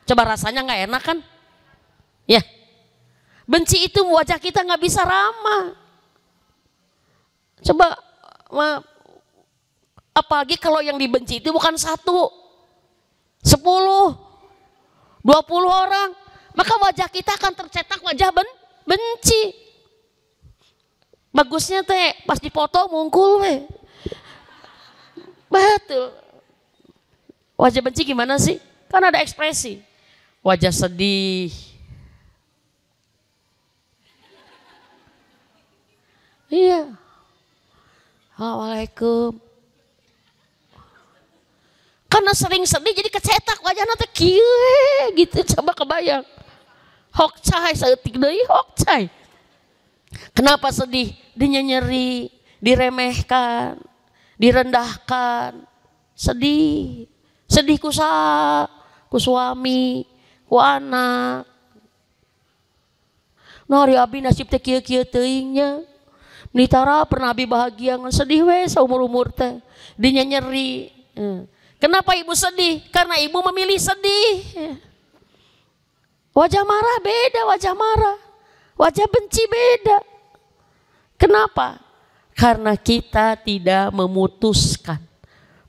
Coba rasanya nggak enak kan? Ya, benci itu wajah kita nggak bisa ramah. Coba, apalagi kalau yang dibenci itu bukan 1, 10, 20 orang, maka wajah kita akan tercetak wajah benci. Bagusnya teh pas dipoto mungkul we. Betul. Wajah benci gimana sih? Kan ada ekspresi. Wajah sedih. Iya. Assalamualaikum. Karena sering sedih jadi kecetak wajahnya teh kieu gitu. Coba kebayang. Hokcai saeutik deui hokcai. Kenapa sedih? Dia nyeri, diremehkan, direndahkan, sedih. Sedih ku suami, ku anak. Nah, hari abi nasib teh kieu-kieu teuing nya. Nitara pernah abi bahagia ngan sedih we saumur-umur teh. Dia nyeri. Kenapa ibu sedih? Karena ibu memilih sedih. Wajah marah beda, wajah marah. Wajah benci beda. Kenapa? Karena kita tidak memutuskan.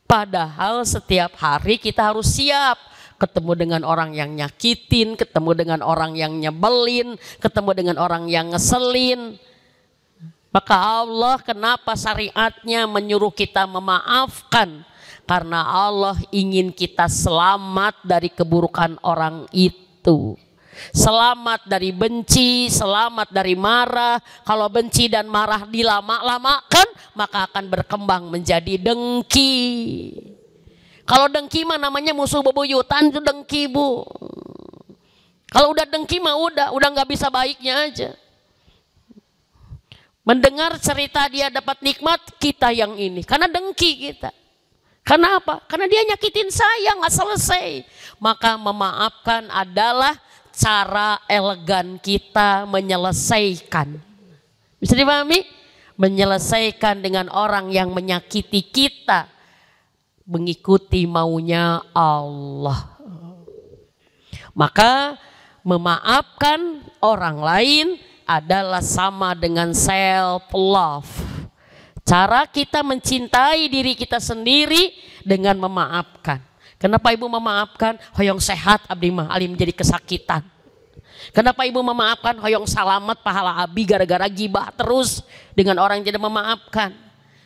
Padahal setiap hari kita harus siap. Ketemu dengan orang yang nyakitin, ketemu dengan orang yang nyebelin, ketemu dengan orang yang ngeselin. Maka Allah kenapa syariatnya menyuruh kita memaafkan? Karena Allah ingin kita selamat dari keburukan orang itu. Selamat dari benci, selamat dari marah. Kalau benci dan marah dilama-lamakan, maka akan berkembang menjadi dengki. Kalau dengki mah namanya musuh bebuyutan, itu dengki Bu. Kalau udah dengki mah udah nggak bisa baiknya aja. Mendengar cerita dia dapat nikmat, kita yang ini. Karena dengki kita. Karena apa? Karena dia nyakitin saya, nggak selesai. Maka memaafkan adalah cara elegan kita menyelesaikan. Bisa dipahami? Menyelesaikan dengan orang yang menyakiti kita. Mengikuti maunya Allah. Maka memaafkan orang lain adalah sama dengan self love. Cara kita mencintai diri kita sendiri dengan memaafkan. Kenapa ibu memaafkan? Hoyong sehat abdi mah ali menjadi kesakitan. Kenapa ibu memaafkan? Hoyong salamet pahala abi gara-gara gibah terus dengan orang yang tidak memaafkan.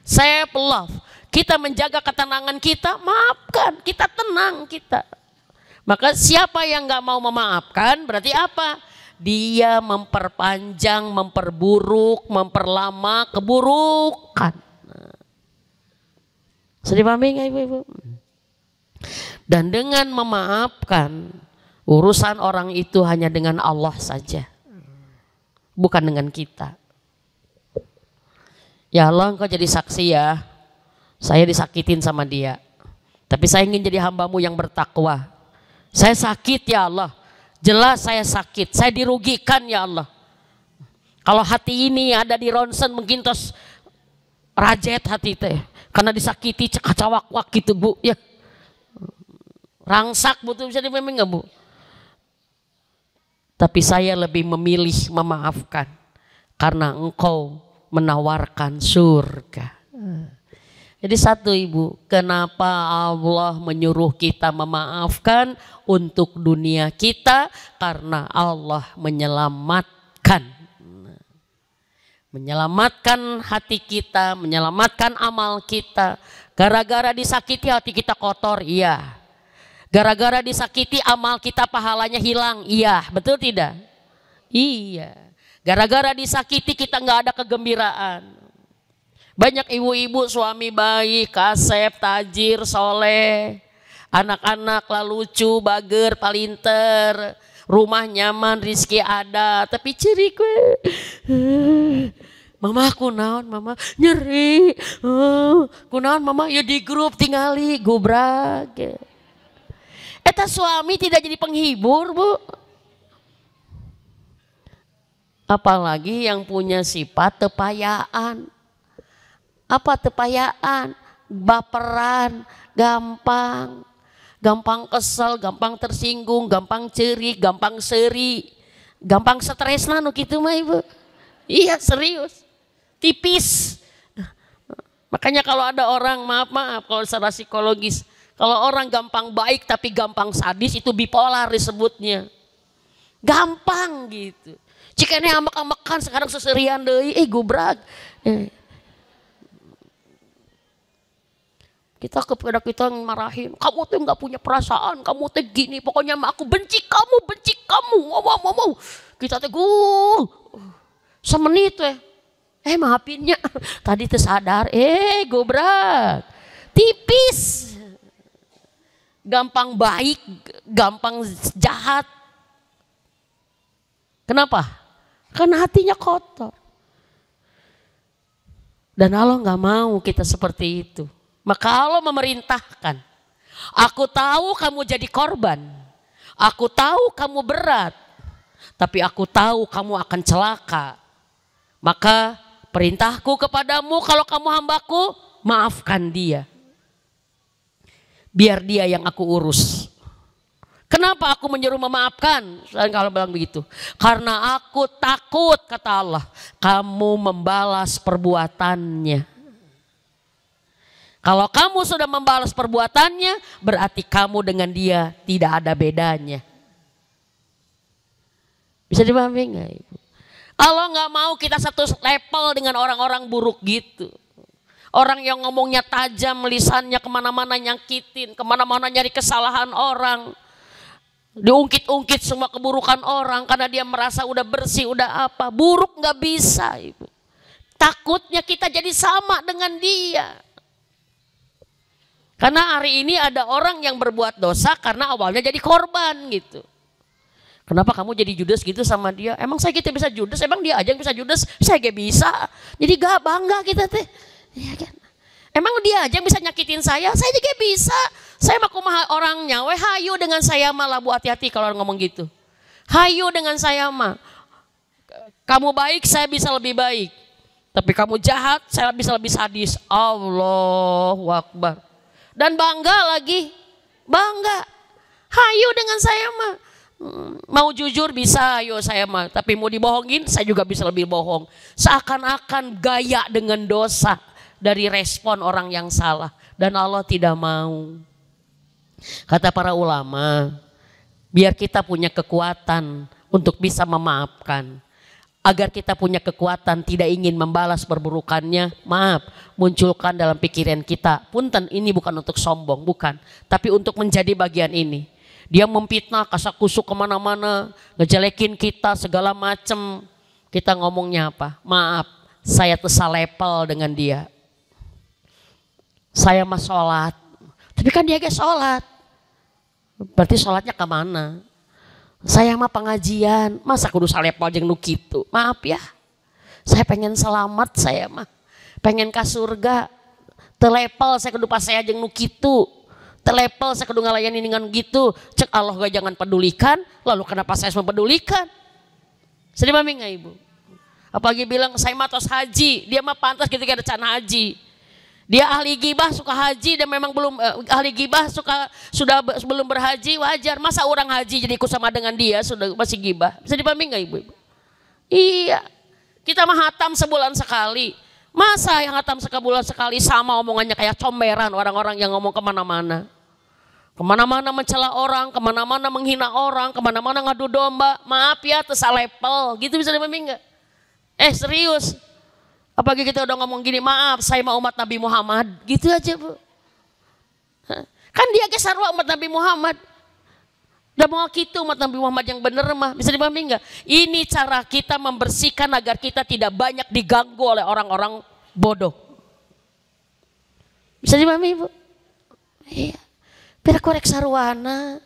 Self love. Kita menjaga ketenangan kita, maafkan. Kita tenang kita. Maka siapa yang nggak mau memaafkan berarti apa? Dia memperpanjang, memperburuk, memperlama keburukan. Sudah dipahami nggak ibu-ibu? Dan dengan memaafkan, urusan orang itu hanya dengan Allah saja, bukan dengan kita. Ya Allah, engkau jadi saksi ya, saya disakitin sama dia, tapi saya ingin jadi hambamu yang bertakwa. Saya sakit ya Allah, jelas saya sakit, saya dirugikan ya Allah. Kalau hati ini ada di ronsen mungkin terus rajet hati teh, karena disakiti cekacawak-wak gitu Bu ya. Rangsak betul, bisa dipahamin nggak Bu? Tapi saya lebih memilih memaafkan karena engkau menawarkan surga. Jadi satu ibu, kenapa Allah menyuruh kita memaafkan untuk dunia kita? Karena Allah menyelamatkan. Menyelamatkan hati kita, menyelamatkan amal kita. Gara-gara disakiti hati kita kotor, iya. Gara-gara disakiti amal kita pahalanya hilang, iya, betul tidak? Iya. Gara-gara disakiti kita nggak ada kegembiraan. Banyak ibu-ibu suami baik, kasep, tajir, soleh, anak-anak lah lucu, bager, palinter, rumah nyaman, rizki ada, tapi ciri gue, mama kunaon, mama nyeri, kunaon mama ya di grup tingali gubrak. Eta suami tidak jadi penghibur Bu. Apalagi yang punya sifat tepayaan. Apa tepayaan? Baperan, gampang. Gampang kesel, gampang tersinggung, gampang cerik, gampang seri. Gampang stres lah gitu mah ibu. Iya serius. Tipis. Makanya kalau ada orang, maaf kalau secara psikologis. Kalau orang gampang baik tapi gampang sadis itu bipolar disebutnya. Gampang gitu. Jika ini amak-amakan sekarang seserian deh, gubrak. Kita kepada kita marahin, kamu tuh nggak punya perasaan, kamu tuh gini, pokoknya aku benci kamu, ngomong. Kita tuh semenit maafinnya, tadi tersadar, gubrak, tipis, gampang baik, gampang jahat. Kenapa? Karena hatinya kotor. Dan Allah nggak mau kita seperti itu. Maka Allah memerintahkan, aku tahu kamu jadi korban, aku tahu kamu berat, tapi aku tahu kamu akan celaka. Maka perintahku kepadamu kalau kamu hambaku, maafkan dia. Biar dia yang aku urus. Kenapa aku menyuruh memaafkan? Kalau bilang begitu, karena aku takut, kata Allah, kamu membalas perbuatannya. Kalau kamu sudah membalas perbuatannya, berarti kamu dengan dia tidak ada bedanya. Bisa dipahami nggak Ibu? Allah nggak mau kita satu level dengan orang-orang buruk gitu. Orang yang ngomongnya tajam, lisannya kemana-mana nyakitin, kemana-mana nyari kesalahan orang. Diungkit-ungkit semua keburukan orang karena dia merasa udah bersih, udah apa. Buruk nggak bisa Ibu. Takutnya kita jadi sama dengan dia. Karena hari ini ada orang yang berbuat dosa karena awalnya jadi korban gitu. Kenapa kamu jadi judes gitu sama dia? Emang saya gitu bisa judes? Emang dia aja yang bisa judes? Saya gak bisa. Jadi gak bangga kita teh. Ya kan? Emang dia aja yang bisa nyakitin saya juga bisa. Saya mah kumaha orangnya, hayu dengan saya malah bu, hati-hati kalau ngomong gitu. Hayu dengan saya mah. Kamu baik, saya bisa lebih baik. Tapi kamu jahat, saya bisa lebih sadis. Allahu Akbar. Dan bangga lagi, bangga. Hayu dengan saya mah. Mau jujur bisa, ayo saya mah. Tapi mau dibohongin, saya juga bisa lebih bohong. Seakan-akan gaya dengan dosa dari respon orang yang salah. Dan Allah tidak mau. Kata para ulama, biar kita punya kekuatan untuk bisa memaafkan. Agar kita punya kekuatan tidak ingin membalas perburukannya, maaf, munculkan dalam pikiran kita. Punten, ini bukan untuk sombong, bukan. Tapi untuk menjadi bagian ini. Dia memfitnah, kasak kusuk kemana-mana, ngejelekin kita segala macem. Kita ngomongnya apa? Maaf, saya tersalepel dengan dia. Saya mah sholat, tapi kan dia gak sholat. Berarti sholatnya kemana? Saya mah pengajian, masa kudu salepal jeung nu kitu. Maaf ya. Saya pengen selamat, saya mah pengen ka surga. Telepel saya kudu pas saya jeung nu kitu. Telepel saya kudu ngalayani dengan gitu. Cek Allah gak jangan pedulikan, lalu kenapa saya mempedulikan? Sedih mami enggak Ibu? Apalagi bilang saya mah tos haji, dia mah pantas ketika ada can haji. Dia ahli gibah suka haji dan memang belum ahli gibah sudah belum berhaji, wajar. Masa orang haji jadi ikut sama dengan dia sudah masih gibah? Bisa dipahami nggak Ibu? Iya, kita mah hatam sebulan sekali. Masa yang hatam sebulan sekali sama omongannya kayak comberan orang-orang yang ngomong kemana-mana. Kemana-mana mencela orang, kemana-mana menghina orang, kemana-mana ngadu domba. Maaf ya, tersalepel, gitu bisa dipahami nggak? Serius. Apalagi kita udah ngomong gini, maaf saya mau umat Nabi Muhammad. Gitu aja Bu. Kan dia ke sarwa umat Nabi Muhammad. Udah mau gitu umat Nabi Muhammad yang bener mah. Bisa dipahami enggak? Ini cara kita membersihkan agar kita tidak banyak diganggu oleh orang-orang bodoh. Bisa dipahami Bu? Iya. Biar korek sarwana.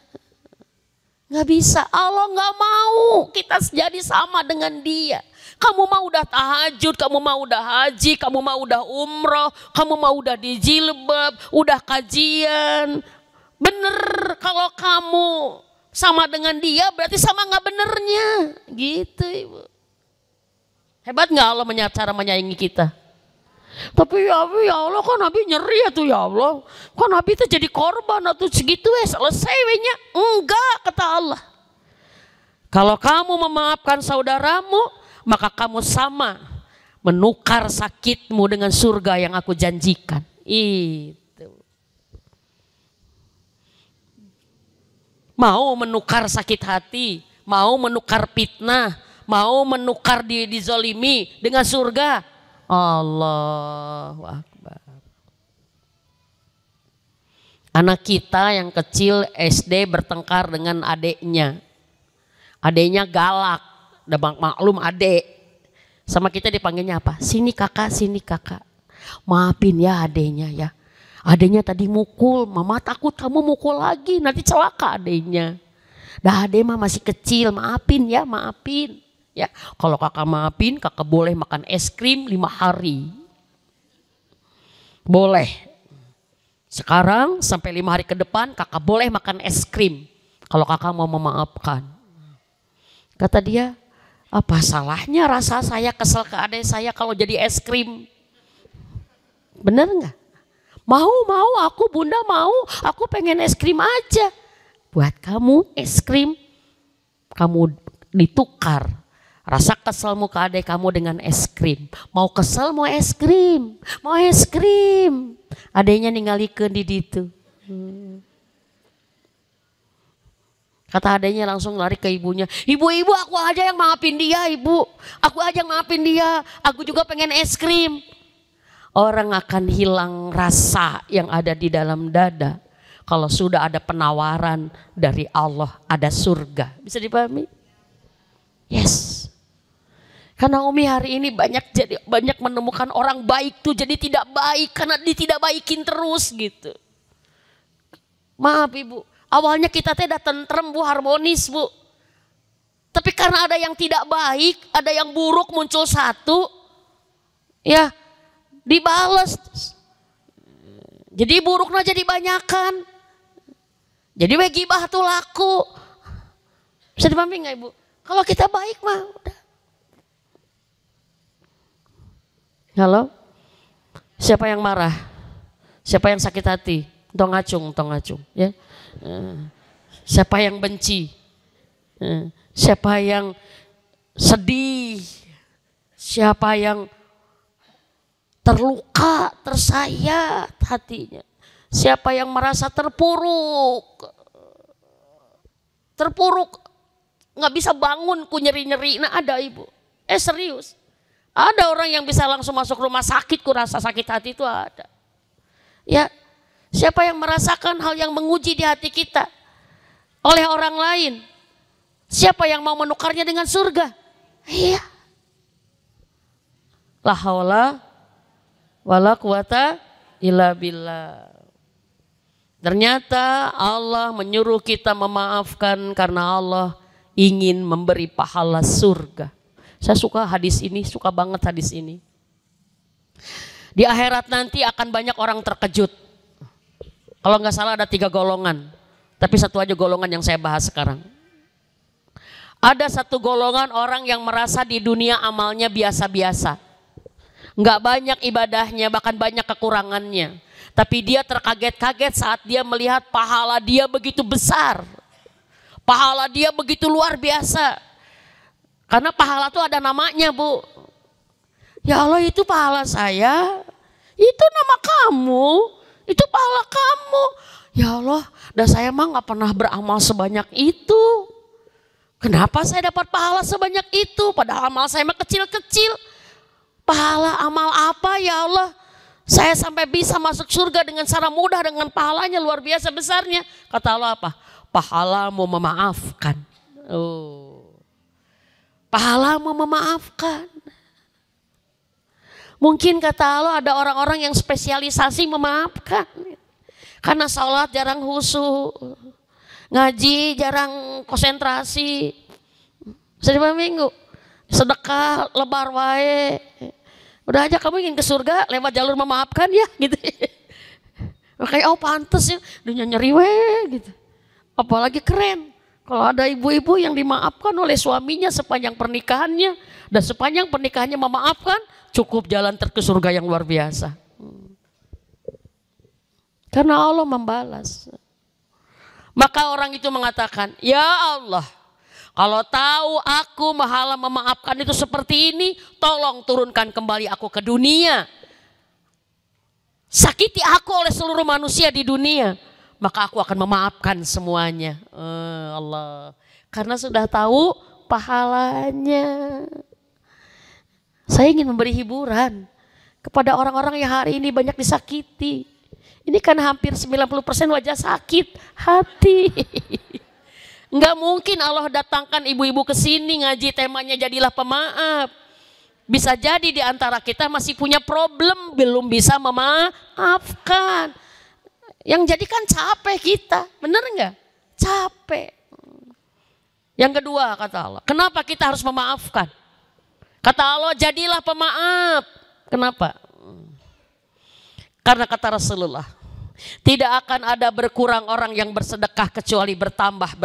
Gak bisa, Allah gak mau kita jadi sama dengan dia. Kamu mau udah tahajud, kamu mau udah haji, kamu mau udah umroh, kamu mau udah di jilbab, udah kajian. Bener kalau kamu sama dengan dia berarti sama gak benernya. Gitu Ibu. Hebat nggak Allah cara menyayangi kita? Tapi ya Allah kok Nabi nyeri ya tuh ya Allah. Kok Nabi itu jadi korban atau segitu selesai wenya. Enggak, kata Allah. Kalau kamu memaafkan saudaramu, maka kamu sama menukar sakitmu dengan surga yang aku janjikan. Itu. Mau menukar sakit hati, mau menukar fitnah, mau menukar dizolimi dengan surga. Allahu Akbar. Anak kita yang kecil SD bertengkar dengan adiknya. Adiknya galak, udah maklum adik. Sama kita dipanggilnya apa? Sini kakak, sini kakak. Maafin ya adiknya ya. Adiknya tadi mukul, mama takut kamu mukul lagi, nanti celaka adiknya. Dah adik mah masih kecil, maafin ya, maafin. Ya, kalau kakak maafin, kakak boleh makan es krim 5 hari. Boleh. Sekarang sampai 5 hari ke depan kakak boleh makan es krim. Kalau kakak mau memaafkan. Kata dia, apa salahnya rasa saya kesel ke adik saya kalau jadi es krim? Bener nggak? Mau, aku bunda mau, aku pengen es krim aja. Buat kamu es krim, kamu ditukar. Rasa keselmu ke adik kamu dengan es krim. Mau kesel mau es krim. Mau es krim. Adiknya ningalikeun di ditu. Kata adiknya langsung lari ke ibunya. Ibu aku aja yang maafin dia ibu. Aku aja yang maafin dia. Aku juga pengen es krim. Orang akan hilang rasa yang ada di dalam dada. Kalau sudah ada penawaran dari Allah. Ada surga. Bisa dipahami? Yes. Karena Umi hari ini banyak menemukan orang baik tuh jadi tidak baik karena tidak baikin terus gitu. Maaf ibu, awalnya kita udah tentrem bu, harmonis bu. Tapi karena ada yang tidak baik, ada yang buruk muncul satu, ya dibales. Jadi buruknya jadi banyakan. Jadi gibah tuh laku. Bisa dipahami nggak ibu? Kalau kita baik mah udah. Halo? Siapa yang marah? Siapa yang sakit hati? Tong acung, ya. Siapa yang benci? Siapa yang sedih? Siapa yang terluka, tersayat hatinya? Siapa yang merasa terpuruk? Terpuruk, nggak bisa bangun, ku nyeri-nyeri. Nah ada ibu, serius. Ada orang yang bisa langsung masuk rumah sakit, ku rasa sakit hati itu ada. Ya, siapa yang merasakan hal yang menguji di hati kita oleh orang lain? Siapa yang mau menukarnya dengan surga? Iya. La haula wala quwata illa billah. Ternyata Allah menyuruh kita memaafkan karena Allah ingin memberi pahala surga. Saya suka hadis ini, suka banget hadis ini. Di akhirat nanti akan banyak orang terkejut. Kalau nggak salah ada 3 golongan. Tapi satu aja golongan yang saya bahas sekarang. Ada satu golongan orang yang merasa di dunia amalnya biasa-biasa. Nggak banyak ibadahnya, bahkan banyak kekurangannya. Tapi dia terkaget-kaget saat dia melihat pahala dia begitu besar. Pahala dia begitu luar biasa. Karena pahala itu ada namanya bu. Ya Allah itu pahala saya. Itu nama kamu. Itu pahala kamu. Ya Allah, dan saya mah gak pernah beramal sebanyak itu. Kenapa saya dapat pahala sebanyak itu? Padahal amal saya mah kecil-kecil. Pahala amal apa ya Allah? Saya sampai bisa masuk surga dengan cara mudah dengan pahalanya luar biasa besarnya. Kata Allah apa? Pahalamu memaafkan. Oh. Pahalamu memaafkan. Mungkin kata Allah ada orang-orang yang spesialisasi memaafkan. Karena sholat jarang khusyuk. Ngaji jarang konsentrasi. Sedih minggu. Sedekah lebar wae. Udah aja kamu ingin ke surga lewat jalur memaafkan ya gitu. Makanya pantes ya dunia nyeri we gitu. Apalagi keren. Kalau ada ibu-ibu yang dimaafkan oleh suaminya sepanjang pernikahannya, dan sepanjang pernikahannya memaafkan, cukup jalan ke surga yang luar biasa. Karena Allah membalas. Maka orang itu mengatakan, ya Allah, kalau tahu aku mahala memaafkan itu seperti ini, tolong turunkan kembali aku ke dunia. Sakiti aku oleh seluruh manusia di dunia, maka aku akan memaafkan semuanya. Allah, karena sudah tahu pahalanya. Saya ingin memberi hiburan kepada orang-orang yang hari ini banyak disakiti. Ini kan hampir 90% wajah sakit hati. Enggak mungkin Allah datangkan ibu-ibu ke sini ngaji temanya jadilah pemaaf. Bisa jadi di antara kita masih punya problem, belum bisa memaafkan. Yang jadi kan capek kita, bener enggak? Capek. Yang kedua kata Allah, kenapa kita harus memaafkan? Kata Allah, jadilah pemaaf. Kenapa? Karena kata Rasulullah, tidak akan ada berkurang orang yang bersedekah kecuali bertambah.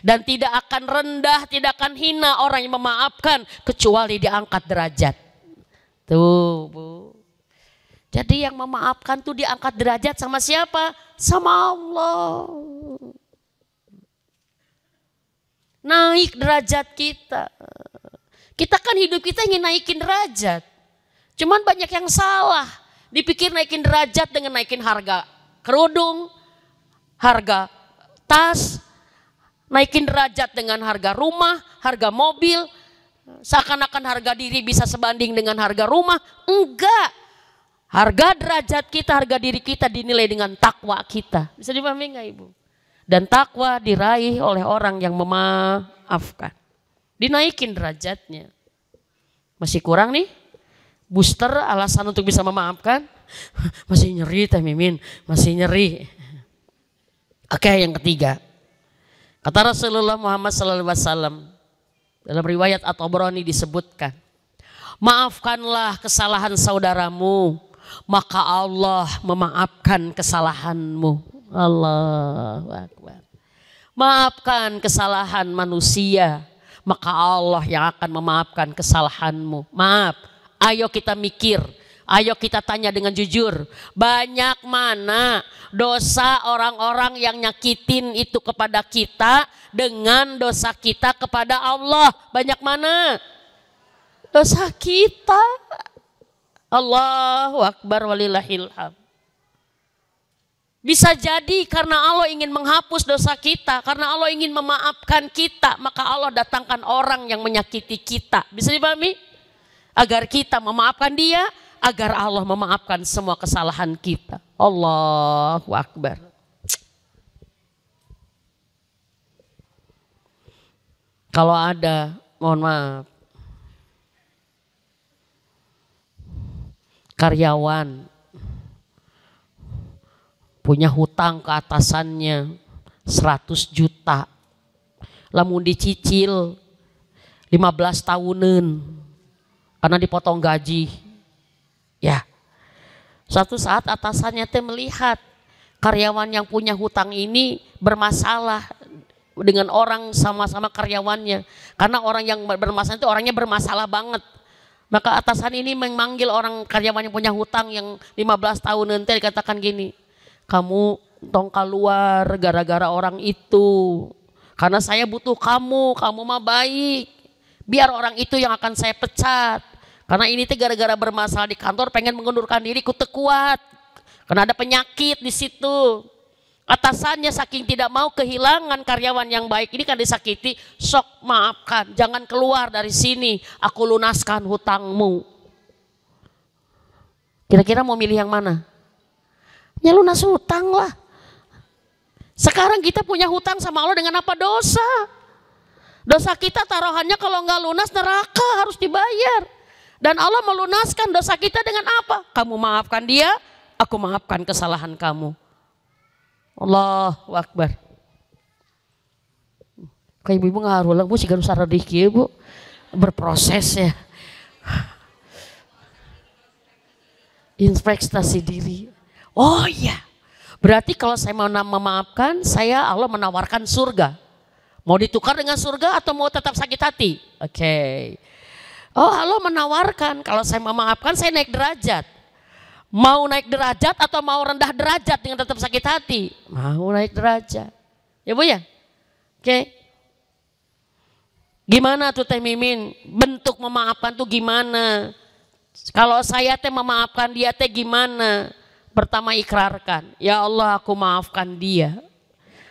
Dan tidak akan rendah, tidak akan hina orang yang memaafkan kecuali diangkat derajat. Tuh Bu. Jadi yang memaafkan tuh diangkat derajat sama siapa? Sama Allah. Naik derajat kita. Kita kan hidup kita ingin naikin derajat. Cuman banyak yang salah. Dipikir naikin derajat dengan naikin harga kerudung, harga tas, naikin derajat dengan harga rumah, harga mobil. Seakan-akan harga diri bisa sebanding dengan harga rumah. Enggak. Harga derajat kita, harga diri kita dinilai dengan takwa kita. Bisa dipahami enggak Ibu? Dan takwa diraih oleh orang yang memaafkan. Dinaikin derajatnya. Masih kurang nih? Booster alasan untuk bisa memaafkan? Masih nyeri Teh Mimin, masih nyeri. Oke, yang ketiga. Kata Rasulullah Muhammad SAW dalam riwayat At-Tabrani disebutkan, maafkanlah kesalahan saudaramu, maka Allah memaafkan kesalahanmu. Allahu Akbar. Maafkan kesalahan manusia, maka Allah yang akan memaafkan kesalahanmu. Maaf. Ayo kita mikir, ayo kita tanya dengan jujur. Banyak mana dosa orang-orang yang nyakitin itu kepada kita dengan dosa kita kepada Allah? Banyak mana? Dosa kita. Allahu Akbar walillahil hamd. Bisa jadi karena Allah ingin menghapus dosa kita, karena Allah ingin memaafkan kita, maka Allah datangkan orang yang menyakiti kita. Bisa dipahami? Agar kita memaafkan dia, agar Allah memaafkan semua kesalahan kita. Allahu Akbar. Kalau ada, mohon maaf, karyawan punya hutang ke atasannya 100 juta. Lamun dicicil 15 tahunan. Karena dipotong gaji. Ya. Suatu saat atasannya teh melihat karyawan yang punya hutang ini bermasalah dengan orang sama-sama karyawannya. Karena orang yang bermasalah itu orangnya bermasalah banget. Maka atasan ini memanggil orang karyawan yang punya hutang yang 15 tahun nanti dikatakan gini, kamu tong keluar gara-gara orang itu. Karena saya butuh kamu mah baik. Biar orang itu yang akan saya pecat. Karena ini tuh gara-gara bermasalah di kantor pengen mengundurkan diri, kuat kuat. Karena ada penyakit di situ. Atasannya saking tidak mau kehilangan karyawan yang baik ini kan disakiti, sok maafkan, jangan keluar dari sini, aku lunaskan hutangmu. Kira-kira mau milih yang mana? Ya lunas hutang lah. Sekarang kita punya hutang sama Allah dengan apa dosa? Dosa kita taruhannya kalau nggak lunas neraka harus dibayar. Dan Allah melunaskan dosa kita dengan apa? Kamu maafkan dia, aku maafkan kesalahan kamu. Allahu Akbar. Kayak ibu ngarulang bu, sigan saradih kieu bu, berproses ya. Introspeksi diri. Oh iya, berarti kalau saya mau memaafkan, Allah menawarkan surga. Mau ditukar dengan surga atau mau tetap sakit hati? Oke. Oh, Allah menawarkan kalau saya memaafkan saya naik derajat. Mau naik derajat atau mau rendah derajat dengan tetap sakit hati? Mau naik derajat. Ya Bu ya? Oke. Gimana tuh Teh Mimin? Bentuk memaafkan tuh gimana? Kalau saya teh memaafkan dia teh gimana? Pertama ikrarkan, ya Allah aku maafkan dia.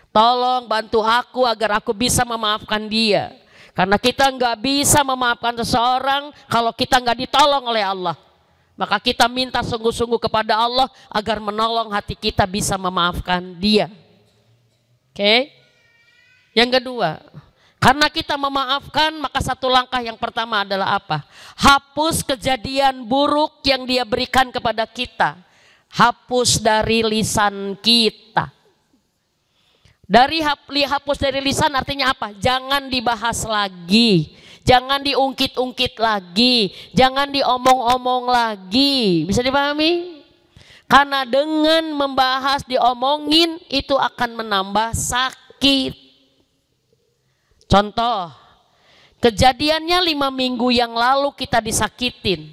Tolong bantu aku agar aku bisa memaafkan dia. Karena kita nggak bisa memaafkan seseorang kalau kita nggak ditolong oleh Allah. Maka kita minta sungguh-sungguh kepada Allah agar menolong hati kita bisa memaafkan dia. Oke? Yang kedua, karena kita memaafkan maka satu langkah yang pertama adalah apa? Hapus kejadian buruk yang dia berikan kepada kita. Hapus dari lisan kita. Hapus dari lisan artinya apa? Jangan dibahas lagi. Jangan diungkit-ungkit lagi. Jangan diomong-omong lagi. Bisa dipahami? Karena dengan membahas, diomongin itu akan menambah sakit. Contoh, kejadiannya 5 minggu yang lalu kita disakitin.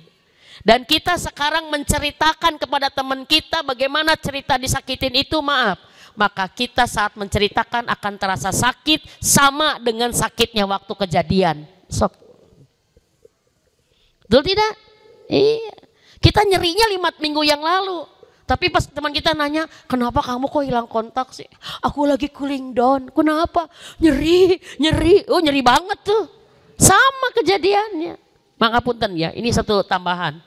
Dan kita sekarang menceritakan kepada teman kita bagaimana cerita disakitin itu maaf. Maka kita saat menceritakan akan terasa sakit sama dengan sakitnya waktu kejadian. Sok. Betul tidak? Iya. Kita nyerinya 5 minggu yang lalu. Tapi pas teman kita nanya, kenapa kamu kok hilang kontak sih? Aku lagi cooling down. Kenapa? Nyeri. Oh nyeri banget tuh. Sama kejadiannya. Maka punten ya, ini satu tambahan.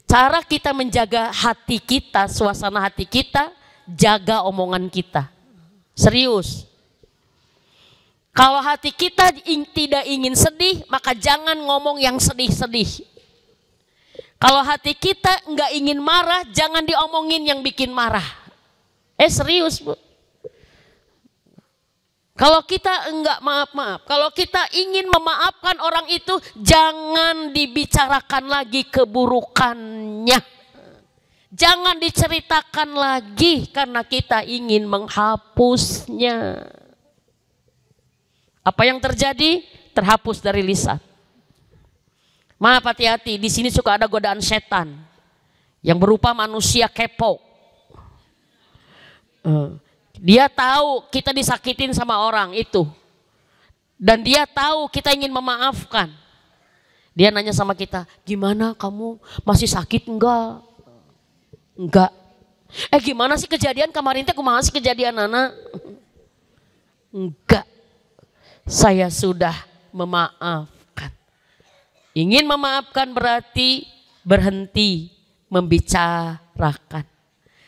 Cara kita menjaga hati kita, suasana hati kita, jaga omongan kita. Serius. Kalau hati kita tidak ingin sedih, maka jangan ngomong yang sedih-sedih. Kalau hati kita nggak ingin marah, jangan diomongin yang bikin marah. Serius Bu. Kalau kita kalau kita ingin memaafkan orang itu, jangan dibicarakan lagi keburukannya. Jangan diceritakan lagi karena kita ingin menghapusnya. Apa yang terjadi? Terhapus dari lisan. Maaf, hati-hati, di sini suka ada godaan setan yang berupa manusia kepo. Dia tahu kita disakitin sama orang itu. Dan dia tahu kita ingin memaafkan. Dia nanya sama kita, gimana kamu masih sakit enggak? Enggak. Gimana sih kejadian kemarin teh kumaha sih kejadian anak? Enggak. Saya sudah memaafkan. Ingin memaafkan berarti berhenti membicarakan.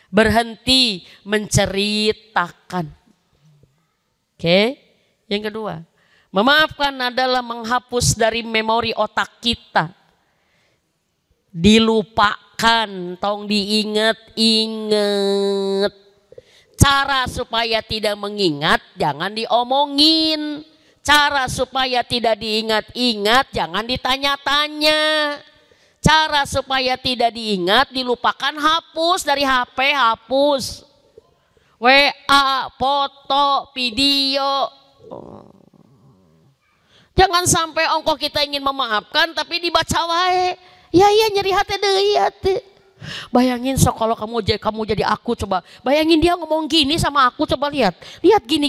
Berhenti menceritakan. Oke? Yang kedua, memaafkan adalah menghapus dari memori otak kita. Dilupakan, tong diinget-inget. Cara supaya tidak mengingat, jangan diomongin. Cara supaya tidak diingat-ingat, jangan ditanya-tanya. Cara supaya tidak diingat, dilupakan, hapus dari HP, hapus. WA, foto, video. Jangan sampai ongkoh kita ingin memaafkan tapi dibaca wae. Ya nyeri hati deui hati. Bayangin kalau kamu jadi aku, coba. Bayangin dia ngomong gini sama aku, coba lihat. Lihat gini.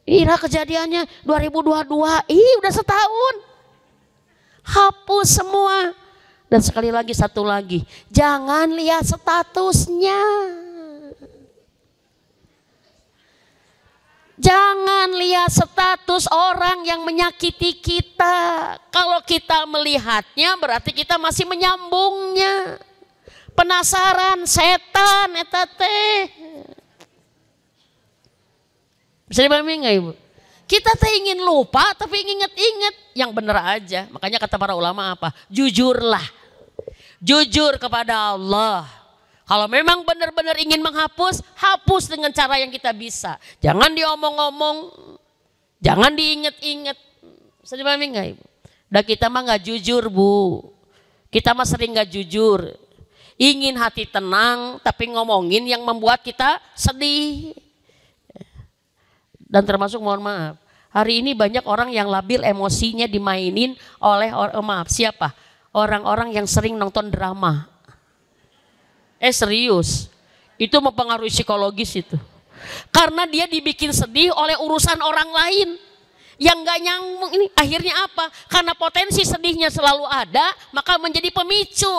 Ira kejadiannya 2022, udah setahun. Hapus semua. Dan sekali lagi, satu lagi, jangan lihat statusnya. Jangan lihat status orang yang menyakiti kita. Kalau kita melihatnya berarti kita masih menyambungnya. Penasaran, setan eta teh. Bisa dipahami nggak Ibu? Kita teh ingin lupa tapi inget-inget yang benar aja. Makanya kata para ulama apa? Jujurlah. Jujur kepada Allah. Kalau memang benar-benar ingin menghapus, hapus dengan cara yang kita bisa. Jangan diomong-omong, jangan diinget-inget. Bisa dipahami nggak Ibu? Dan kita mah nggak jujur Bu. Kita mah sering nggak jujur. Ingin hati tenang tapi ngomongin yang membuat kita sedih. Dan termasuk mohon maaf, hari ini banyak orang yang labil emosinya dimainin oleh maaf siapa? Orang-orang yang sering nonton drama. Serius, itu mempengaruhi psikologis itu. Karena dia dibikin sedih oleh urusan orang lain yang gak nyambung ini. Akhirnya apa? Karena potensi sedihnya selalu ada, maka menjadi pemicu.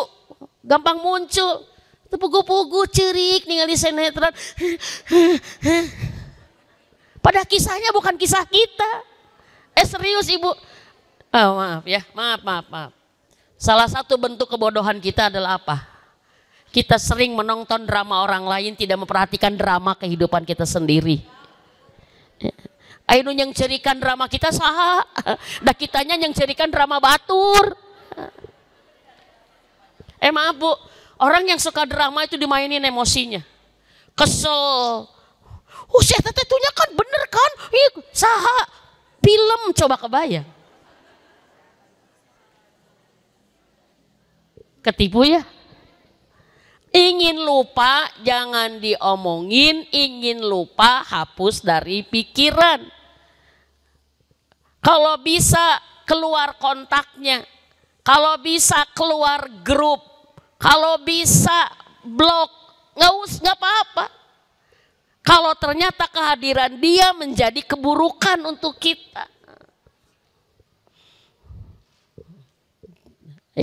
Gampang muncul. Pugu-pugu cerik ningali sinetron. Pada kisahnya bukan kisah kita. Serius ibu. Maaf ya, maaf. Salah satu bentuk kebodohan kita adalah apa? Kita sering menonton drama orang lain, tidak memperhatikan drama kehidupan kita sendiri. Ayo yang cerikan drama kita saha, dah kitanya yang cerikan drama batur. Maaf bu, orang yang suka drama itu dimainin emosinya. Kesel. Saya tentunya kan bener kan, saha film coba kebayang. Ketipu ya. Ingin lupa jangan diomongin, ingin lupa hapus dari pikiran. Kalau bisa keluar kontaknya, kalau bisa keluar grup, kalau bisa blok, nggak apa-apa. Kalau ternyata kehadiran dia menjadi keburukan untuk kita.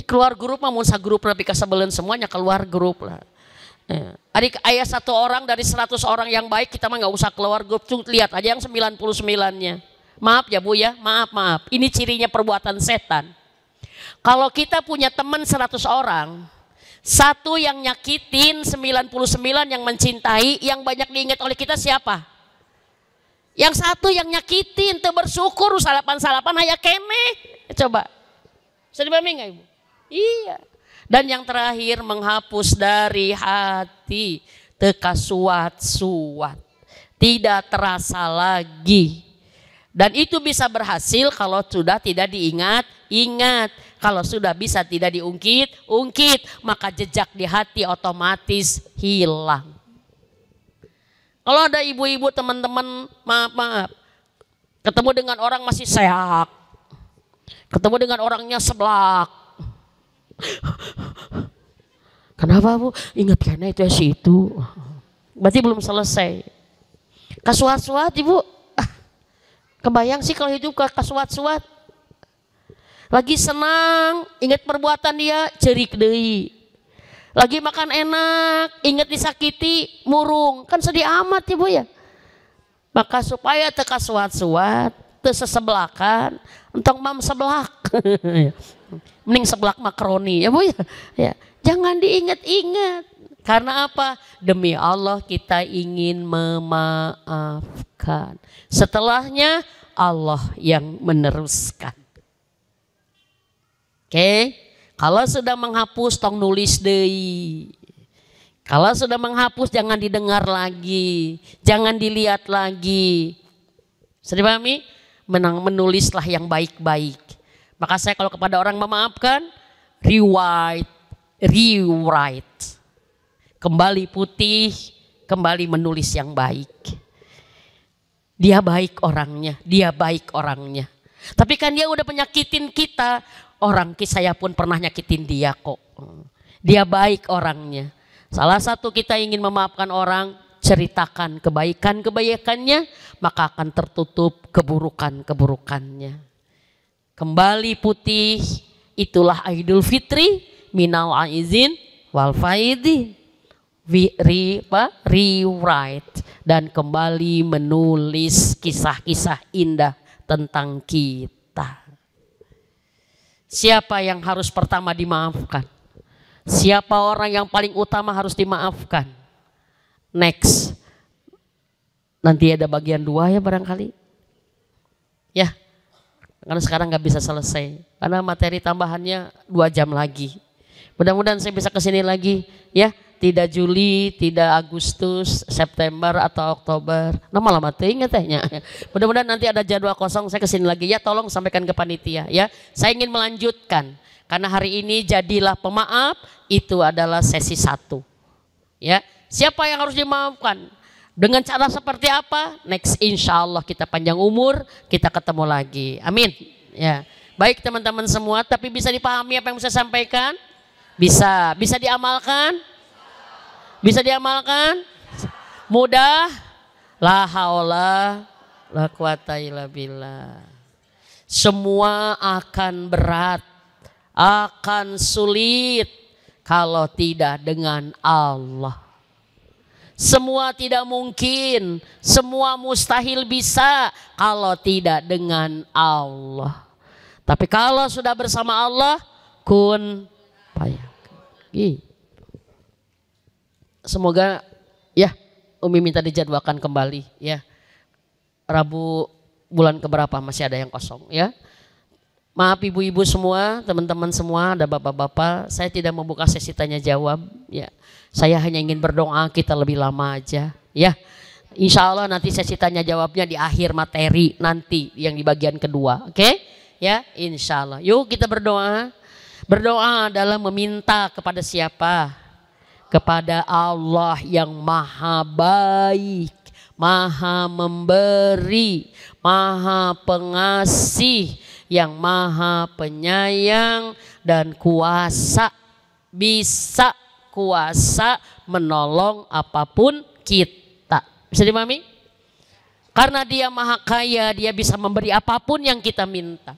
Keluar grup mah mun sagrup tapi kasabeuleun semuanya keluar grup lah. Adik ayah satu orang dari 100 orang yang baik kita mah nggak usah keluar grup, lihat aja yang 99-nya. Maaf ya Bu ya, maaf. Ini cirinya perbuatan setan. Kalau kita punya teman 100 orang, satu yang nyakitin, 99 yang mencintai, yang banyak diingat oleh kita siapa? Yang satu yang nyakitin, tuh bersyukur salapan-salapan aya kene. Coba. Bisa dipahami nggak Ibu? Iya. Dan yang terakhir menghapus dari hati, teka suat-suat. Tidak terasa lagi. Dan itu bisa berhasil kalau sudah tidak diingat-ingat. Kalau sudah bisa tidak diungkit-ungkit, maka jejak di hati otomatis hilang. Kalau ada ibu-ibu teman-teman, maaf, ketemu dengan orang masih sehat, ketemu dengan orangnya seblak. Kenapa Bu? Ingat karena itu ya si itu. Berarti belum selesai. Kasuat-suat Ibu. Kebayang sih kalau hidup kasuat-suat. Lagi senang, ingat perbuatan dia, cerik deui. Lagi makan enak, ingat disakiti, murung. Kan sedih amat Ibu ya. Maka supaya teka suat-suat, teu sesebelakan, entong mam seblak. Mending seblak makaroni ya Bu ya. Ya. Jangan diingat-ingat. Karena apa? Demi Allah kita ingin memaafkan. Setelahnya Allah yang meneruskan. Oke, kalau sudah menghapus tong nulis deui. Kalau sudah menghapus jangan didengar lagi, jangan dilihat lagi. Sudah dipahami? Menulislah yang baik-baik. Maka saya kalau kepada orang memaafkan, rewrite. Kembali putih, kembali menulis yang baik. Dia baik orangnya, dia baik orangnya. Tapi kan dia udah penyakitin kita. Orang saya pun pernah nyakitin dia kok. Dia baik orangnya. Salah satu kita ingin memaafkan orang, ceritakan kebaikan-kebaikannya, maka akan tertutup keburukan-keburukannya. Kembali putih, itulah Idul Fitri, minal aizin wal faidin. Rewrite dan kembali menulis kisah-kisah indah tentang kita. Siapa yang harus pertama dimaafkan? Siapa orang yang paling utama harus dimaafkan? Next. Nanti ada bagian 2 ya barangkali. Ya. Karena sekarang gak bisa selesai. Karena materi tambahannya 2 jam lagi. Mudah-mudahan saya bisa kesini lagi ya. Tidak Juli, tidak Agustus, September atau Oktober. Lama-lama ingat tehnya. Mudah-mudahan nanti ada jadwal kosong saya kesini lagi ya. Tolong sampaikan ke panitia ya. Saya ingin melanjutkan karena hari ini jadilah pemaaf itu adalah sesi 1. Ya, siapa yang harus dimaafkan? Dengan cara seperti apa? Next insya Allah kita panjang umur, kita ketemu lagi. Amin. Ya, baik teman-teman semua. Tapi bisa dipahami apa yang saya sampaikan? Bisa. Bisa diamalkan? Bisa diamalkan? Mudah? La haula la quwata illa billah. Semua akan berat, akan sulit kalau tidak dengan Allah. Semua tidak mungkin, semua mustahil bisa kalau tidak dengan Allah. Tapi kalau sudah bersama Allah, kun fayakun. Semoga ya Umi minta dijadwalkan kembali ya. Rabu bulan keberapa masih ada yang kosong ya. Maaf ibu-ibu semua, teman-teman semua, ada bapak-bapak, saya tidak membuka sesi tanya jawab ya. Saya hanya ingin berdoa kita lebih lama aja ya. Insya Allah nanti sesi tanya jawabnya di akhir materi nanti yang di bagian kedua. Oke? Ya, insya Allah. Yuk kita berdoa. Berdoa adalah meminta kepada siapa? Kepada Allah yang maha baik, maha memberi, maha pengasih, yang maha penyayang dan kuasa, bisa kuasa menolong apapun kita. Bisa dipahami? Karena dia maha kaya, dia bisa memberi apapun yang kita minta.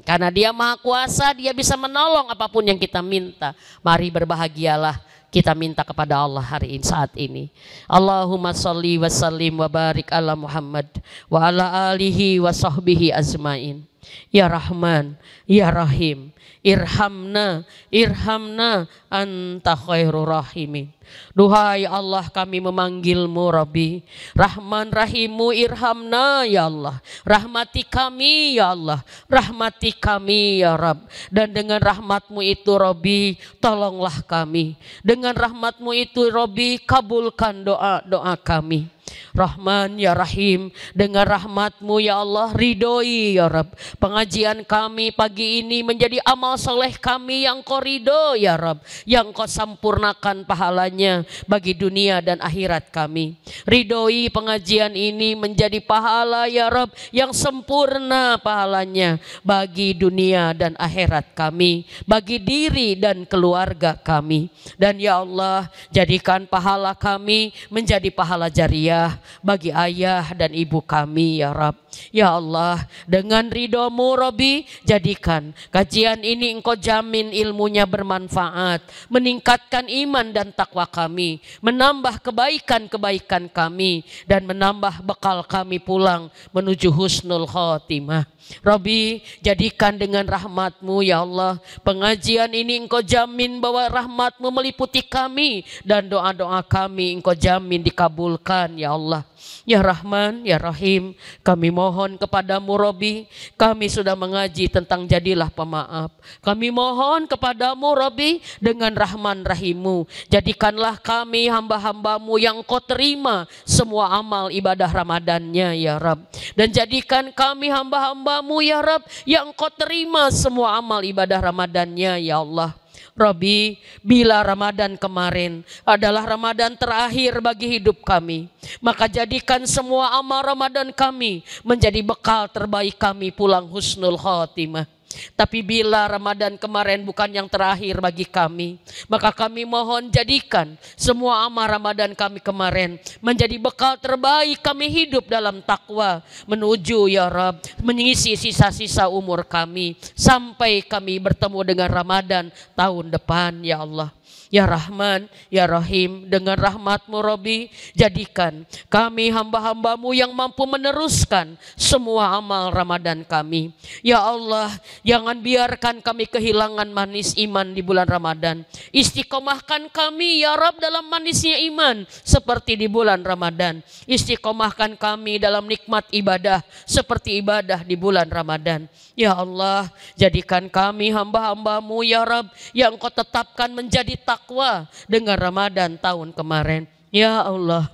Karena dia maha kuasa, dia bisa menolong apapun yang kita minta. Mari berbahagialah kita minta kepada Allah hari ini, saat ini. Allahumma sholli wa sallim wa barik ala Muhammad wa ala alihi wa sahbihi azmain. Ya Rahman, Ya Rahim, irhamna, irhamna anta khairur rahimin. Duhai Allah, kami memanggilmu Rabbi. Rahman Rahimu, irhamna ya Allah. Rahmati kami ya Allah. Rahmati kami ya Rabb. Dan dengan rahmatmu itu Rabbi, tolonglah kami. Dengan rahmatmu itu Rabbi, kabulkan doa-doa kami. Rahman ya Rahim, dengan rahmatmu ya Allah, ridhoi ya Rabb. Pengajian kami pagi ini menjadi amal soleh kami yang kau ridho ya Rabb, yang kau sampurnakan pahalanya bagi dunia dan akhirat kami. Ridhoi pengajian ini menjadi pahala ya Rabb, yang sempurna pahalanya bagi dunia dan akhirat kami, bagi diri dan keluarga kami. Dan ya Allah, jadikan pahala kami menjadi pahala jariah bagi ayah dan ibu kami ya Rabb. Ya Allah, dengan ridhomu Rabbi, jadikan kajian ini engkau jamin ilmunya bermanfaat, meningkatkan iman dan takwa kami, menambah kebaikan-kebaikan kami, dan menambah bekal kami pulang menuju husnul khotimah. Rabbi, jadikan dengan rahmatmu ya Allah, pengajian ini engkau jamin bahwa rahmatmu meliputi kami, dan doa-doa kami engkau jamin dikabulkan ya Allah. Ya Rahman, Ya Rahim, kami mohon kepadamu Rabbi, kami sudah mengaji tentang jadilah pemaaf. Kami mohon kepadamu Rabbi, dengan Rahman Rahimu, jadikanlah kami hamba-hambamu yang kau terima semua amal ibadah Ramadannya ya Rabb. Dan jadikan kami hamba-hambamu ya Rabb, yang kau terima semua amal ibadah Ramadannya ya Allah. Rabbi, bila Ramadan kemarin adalah Ramadan terakhir bagi hidup kami, maka jadikan semua amal Ramadan kami menjadi bekal terbaik kami pulang husnul khotimah. Tapi bila Ramadan kemarin bukan yang terakhir bagi kami, maka kami mohon jadikan semua amal Ramadan kami kemarin menjadi bekal terbaik kami hidup dalam takwa menuju ya Rabb, mengisi sisa-sisa umur kami sampai kami bertemu dengan Ramadan tahun depan ya Allah. Ya Rahman, Ya Rahim, dengan rahmatmu Rabbi, jadikan kami hamba-hambamu yang mampu meneruskan semua amal Ramadan kami. Ya Allah, jangan biarkan kami kehilangan manis iman di bulan Ramadan. Istiqomahkan kami ya Rabb dalam manisnya iman seperti di bulan Ramadan. Istiqomahkan kami dalam nikmat ibadah seperti ibadah di bulan Ramadan. Ya Allah, jadikan kami hamba-hambamu ya Rabb, yang kau tetapkan menjadi takwa dengan Ramadan tahun kemarin. Ya Allah,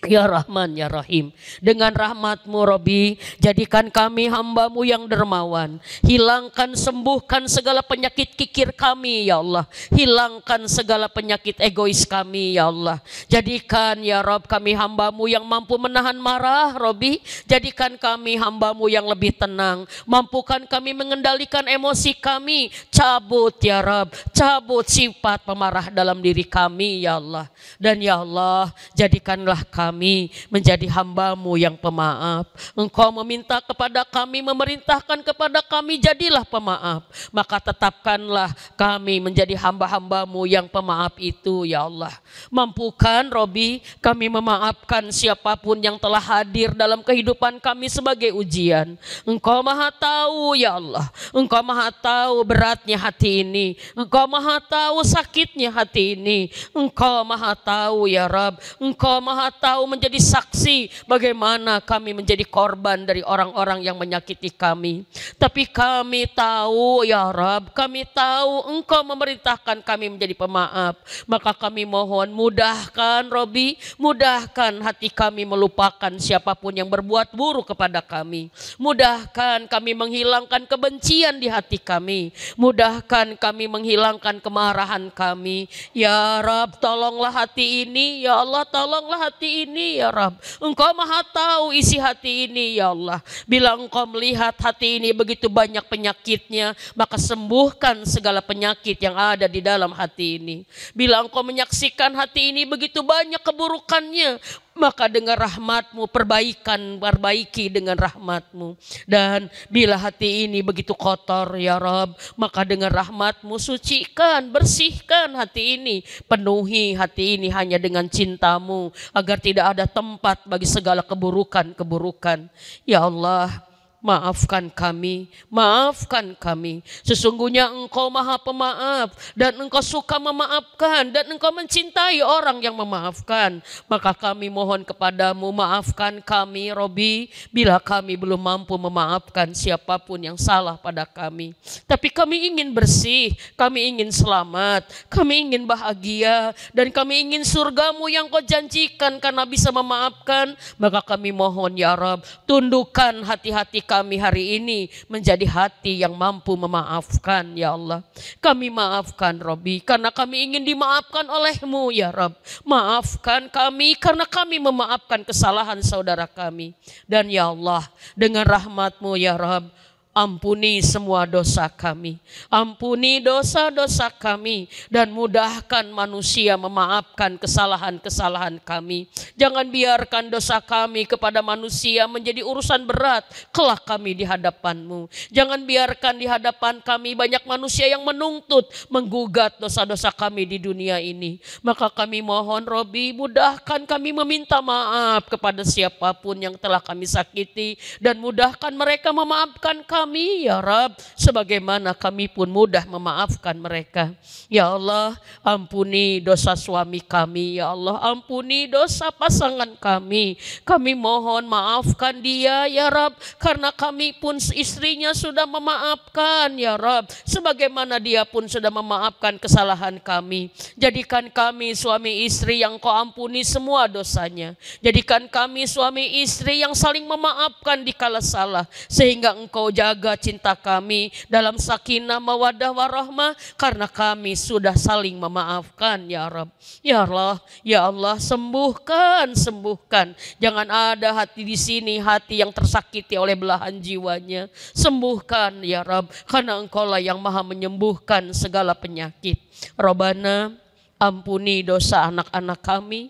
Ya Rahman, Ya Rahim, dengan rahmat-Mu Rabbi, jadikan kami hamba-Mu yang dermawan. Hilangkan, sembuhkan segala penyakit kikir kami ya Allah. Hilangkan segala penyakit egois kami ya Allah. Jadikan ya Rabb kami hamba-Mu yang mampu menahan marah Rabbi. Jadikan kami hamba-Mu yang lebih tenang. Mampukan kami mengendalikan emosi kami. Cabut ya Rabb, cabut sifat pemarah dalam diri kami ya Allah. Dan ya Allah, jadikanlah kami menjadi hamba-Mu yang pemaaf. Engkau meminta kepada kami, memerintahkan kepada kami, jadilah pemaaf. Maka tetapkanlah kami menjadi hamba-hamba-Mu yang pemaaf itu ya Allah. Mampukan Robi kami memaafkan siapapun yang telah hadir dalam kehidupan kami sebagai ujian. Engkau maha tahu ya Allah. Engkau maha tahu beratnya hati ini. Engkau maha tahu sakitnya hati ini. Engkau maha tahu ya Rabb. Engkau maha tahu menjadi saksi bagaimana kami menjadi korban dari orang-orang yang menyakiti kami. Tapi kami tahu ya Rabb, kami tahu Engkau memerintahkan kami menjadi pemaaf. Maka kami mohon mudahkan Robi, mudahkan hati kami melupakan siapapun yang berbuat buruk kepada kami. Mudahkan kami menghilangkan kebencian di hati kami. Mudahkan kami menghilangkan kemarahan kami. Ya Rabb, tolonglah hati ini ya Allah, tolonglah hati ini ya Rabb. Engkau maha tahu isi hati ini ya Allah. Bila Engkau melihat hati ini begitu banyak penyakitnya, maka sembuhkan segala penyakit yang ada di dalam hati ini. Bila Engkau menyaksikan hati ini begitu banyak keburukannya, maka dengan rahmat-Mu perbaiki dengan rahmat-Mu. Dan bila hati ini begitu kotor ya Rabb, maka dengan rahmat-Mu sucikan, bersihkan hati ini. Penuhi hati ini hanya dengan cinta-Mu, agar tidak ada tempat bagi segala keburukan-keburukan. Ya Allah, maafkan kami, maafkan kami. Sesungguhnya Engkau maha pemaaf dan Engkau suka memaafkan dan Engkau mencintai orang yang memaafkan. Maka kami mohon kepadamu, maafkan kami Robi, bila kami belum mampu memaafkan siapapun yang salah pada kami. Tapi kami ingin bersih, kami ingin selamat, kami ingin bahagia, dan kami ingin surgamu yang Kau janjikan karena bisa memaafkan. Maka kami mohon ya Rabb, tundukkan hati-hati kami hari ini menjadi hati yang mampu memaafkan ya Allah. Kami maafkan Robi karena kami ingin dimaafkan oleh-Mu ya Rabb. Maafkan kami karena kami memaafkan kesalahan saudara kami. Dan ya Allah, dengan rahmat-Mu ya Rabb, ampuni semua dosa kami, ampuni dosa-dosa kami, dan mudahkan manusia memaafkan kesalahan-kesalahan kami. Jangan biarkan dosa kami kepada manusia menjadi urusan berat kelak kami di hadapan-Mu. Jangan biarkan di hadapan kami banyak manusia yang menuntut, menggugat dosa-dosa kami di dunia ini. Maka kami mohon Robi, mudahkan kami meminta maaf kepada siapapun yang telah kami sakiti, dan mudahkan mereka memaafkan kami ya Rabb, sebagaimana kami pun mudah memaafkan mereka. Ya Allah, ampuni dosa suami kami ya Allah, ampuni dosa pasangan kami. Kami mohon maafkan dia ya Rabb, karena kami pun istrinya sudah memaafkan ya Rabb, sebagaimana dia pun sudah memaafkan kesalahan kami. Jadikan kami suami istri yang Kau ampuni semua dosanya. Jadikan kami suami istri yang saling memaafkan dikala salah, sehingga Engkau jaga cinta kami dalam sakinah mawaddah warahmah, karena kami sudah saling memaafkan ya Rabb. Ya Allah, ya Allah, sembuhkan, sembuhkan. Jangan ada hati di sini, hati yang tersakiti oleh belahan jiwanya. Sembuhkan ya Rabb, karena Engkaulah yang maha menyembuhkan segala penyakit. Rabbana, ampuni dosa anak-anak kami,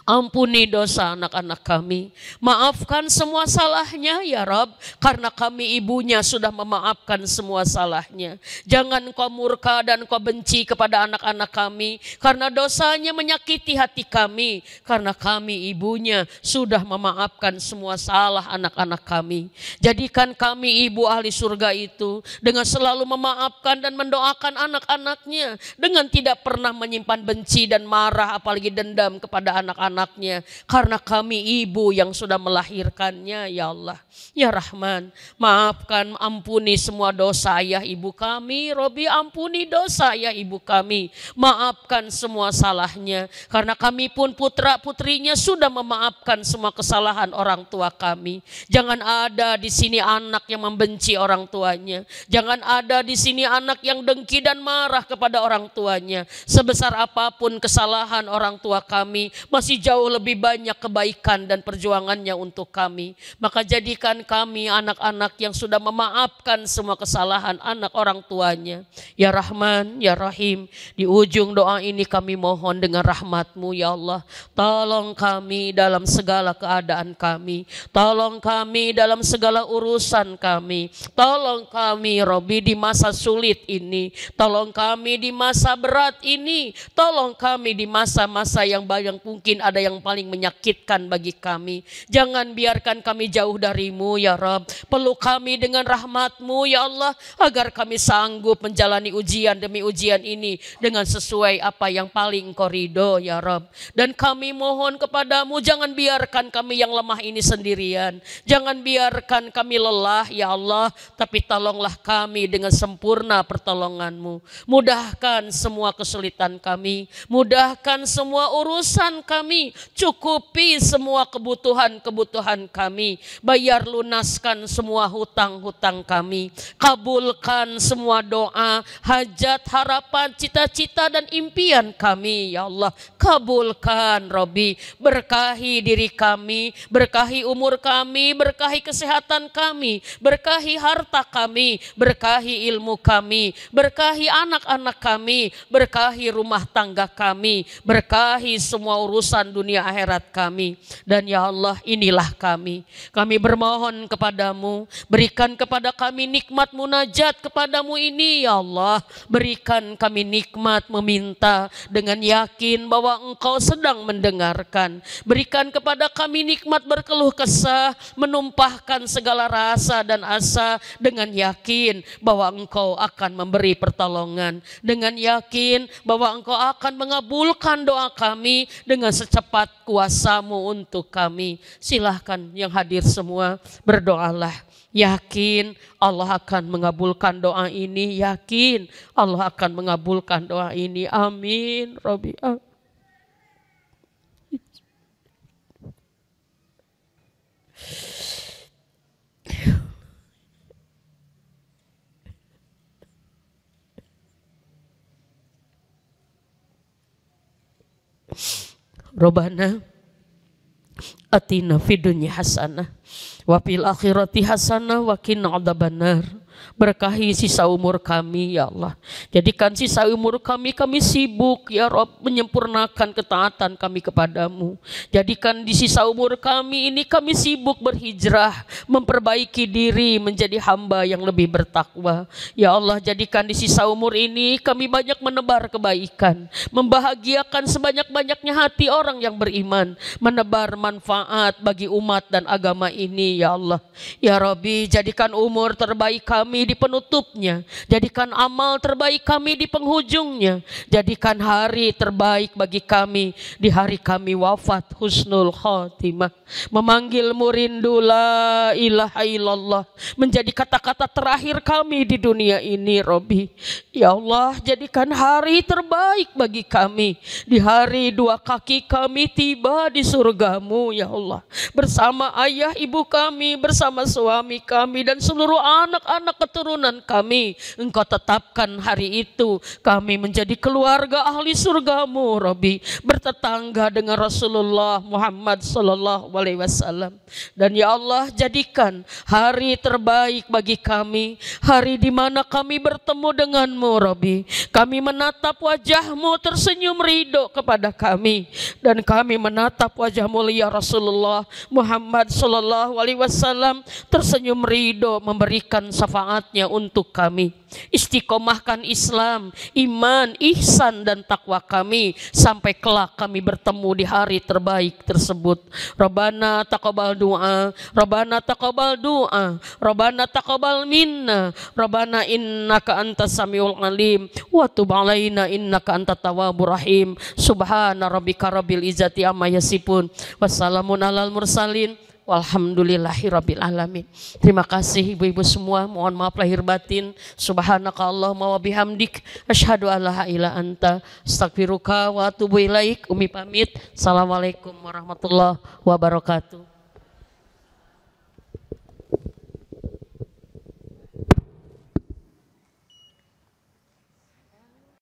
ampuni dosa anak-anak kami. Maafkan semua salahnya ya Rabb, karena kami ibunya sudah memaafkan semua salahnya. Jangan Kau murka dan Kau benci kepada anak-anak kami, karena dosanya menyakiti hati kami. Karena kami ibunya sudah memaafkan semua salah anak-anak kami. Jadikan kami ibu ahli surga itu dengan selalu memaafkan dan mendoakan anak-anaknya, dengan tidak pernah menyimpan benci dan marah apalagi dendam kepada anak anak-anaknya, karena kami ibu yang sudah melahirkannya ya Allah. Ya Rahman, maafkan, ampuni semua dosa ayah ibu kami. Robi, ampuni dosa ayah ibu kami. Maafkan semua salahnya, karena kami pun putra putrinya sudah memaafkan semua kesalahan orang tua kami. Jangan ada di sini anak yang membenci orang tuanya. Jangan ada di sini anak yang dengki dan marah kepada orang tuanya. Sebesar apapun kesalahan orang tua kami, masih jauh lebih banyak kebaikan dan perjuangannya untuk kami. Maka jadikan kami anak-anak yang sudah memaafkan semua kesalahan anak orang tuanya. Ya Rahman, Ya Rahim, di ujung doa ini kami mohon dengan rahmat-Mu ya Allah. Tolong kami dalam segala keadaan kami. Tolong kami dalam segala urusan kami. Tolong kami Robi di masa sulit ini. Tolong kami di masa berat ini. Tolong kami di masa-masa yang banyak mungkin ada yang paling menyakitkan bagi kami. Jangan biarkan kami jauh dari-Mu ya Rabb. Peluk kami dengan rahmat-Mu ya Allah, agar kami sanggup menjalani ujian demi ujian ini dengan sesuai apa yang paling Engkau ridho ya Rabb. Dan kami mohon kepadamu, jangan biarkan kami yang lemah ini sendirian. Jangan biarkan kami lelah ya Allah, tapi tolonglah kami dengan sempurna pertolongan-Mu. Mudahkan semua kesulitan kami, mudahkan semua urusan kami, cukupi semua kebutuhan-kebutuhan kami, bayar lunaskan semua hutang-hutang kami, kabulkan semua doa, hajat, harapan, cita-cita dan impian kami ya Allah. Kabulkan Robi, berkahi diri kami, berkahi umur kami, berkahi kesehatan kami, berkahi harta kami, berkahi ilmu kami, berkahi anak-anak kami, berkahi rumah tangga kami, berkahi semua urusan dunia akhirat kami. Dan ya Allah, inilah kami bermohon kepadamu, berikan kepada kami nikmat munajat kepadamu ini ya Allah. Berikan kami nikmat meminta dengan yakin bahwa Engkau sedang mendengarkan. Berikan kepada kami nikmat berkeluh kesah, menumpahkan segala rasa dan asa dengan yakin bahwa Engkau akan memberi pertolongan, dengan yakin bahwa Engkau akan mengabulkan doa kami dengan secepat kuasa-Mu untuk kami. Silahkan yang hadir semua berdoalah. Yakin Allah akan mengabulkan doa ini, yakin Allah akan mengabulkan doa ini. Amin. Rabbi. Robbana atina fid dunya hasanah wa fil akhirati hasanah wa qina adzabannar. Berkahi sisa umur kami ya Allah. Jadikan sisa umur kami sibuk ya Rabb menyempurnakan ketaatan kami kepadamu. Jadikan di sisa umur kami ini kami sibuk berhijrah, memperbaiki diri menjadi hamba yang lebih bertakwa. Ya Allah, jadikan di sisa umur ini kami banyak menebar kebaikan, membahagiakan sebanyak-banyaknya hati orang yang beriman, menebar manfaat bagi umat dan agama ini ya Allah. Ya Rabbi, jadikan umur terbaik kami di penutupnya, jadikan amal terbaik kami di penghujungnya, jadikan hari terbaik bagi kami di hari kami wafat husnul khotimah. Memanggilmu rindu la ilaha illallah menjadi kata-kata terakhir kami di dunia ini Robbi. Ya Allah, jadikan hari terbaik bagi kami di hari dua kaki kami tiba di surgamu ya Allah, bersama ayah ibu kami, bersama suami kami dan seluruh anak-anak keturunan kami. Engkau tetapkan hari itu kami menjadi keluarga ahli surgamu Rabbi, bertetangga dengan Rasulullah Muhammad sallallahu alaihi wasallam. Dan ya Allah, jadikan hari terbaik bagi kami, hari di mana kami bertemu denganmu Rabbi. Kami menatap wajahmu tersenyum ridho kepada kami, dan kami menatap wajah mulia Rasulullah Muhammad sallallahu alaihi wasallam tersenyum ridho memberikan syafaat manfaatnya untuk kami. Istiqomahkan Islam, iman, ihsan dan takwa kami sampai kelak kami bertemu di hari terbaik tersebut. Rabbana taqabbal du'a, Rabbana taqabbal du'a, Rabbana taqabbal minna, Rabbana innaka antas samiul alim wa tub alaina innaka antat tawwabur rahim. Subhana rabbika rabbil izzati amma yasifun, wassalamun alal mursalin, walhamdulillahirabbil alamin. Terima kasih ibu-ibu semua, mohon maaf lahir batin. Subhanaka Allahumma wa bihamdik asyhadu an la ilaha illa anta astaghfiruka wa atubu ilaik. Umi pamit. Assalamualaikum warahmatullahi wabarakatuh.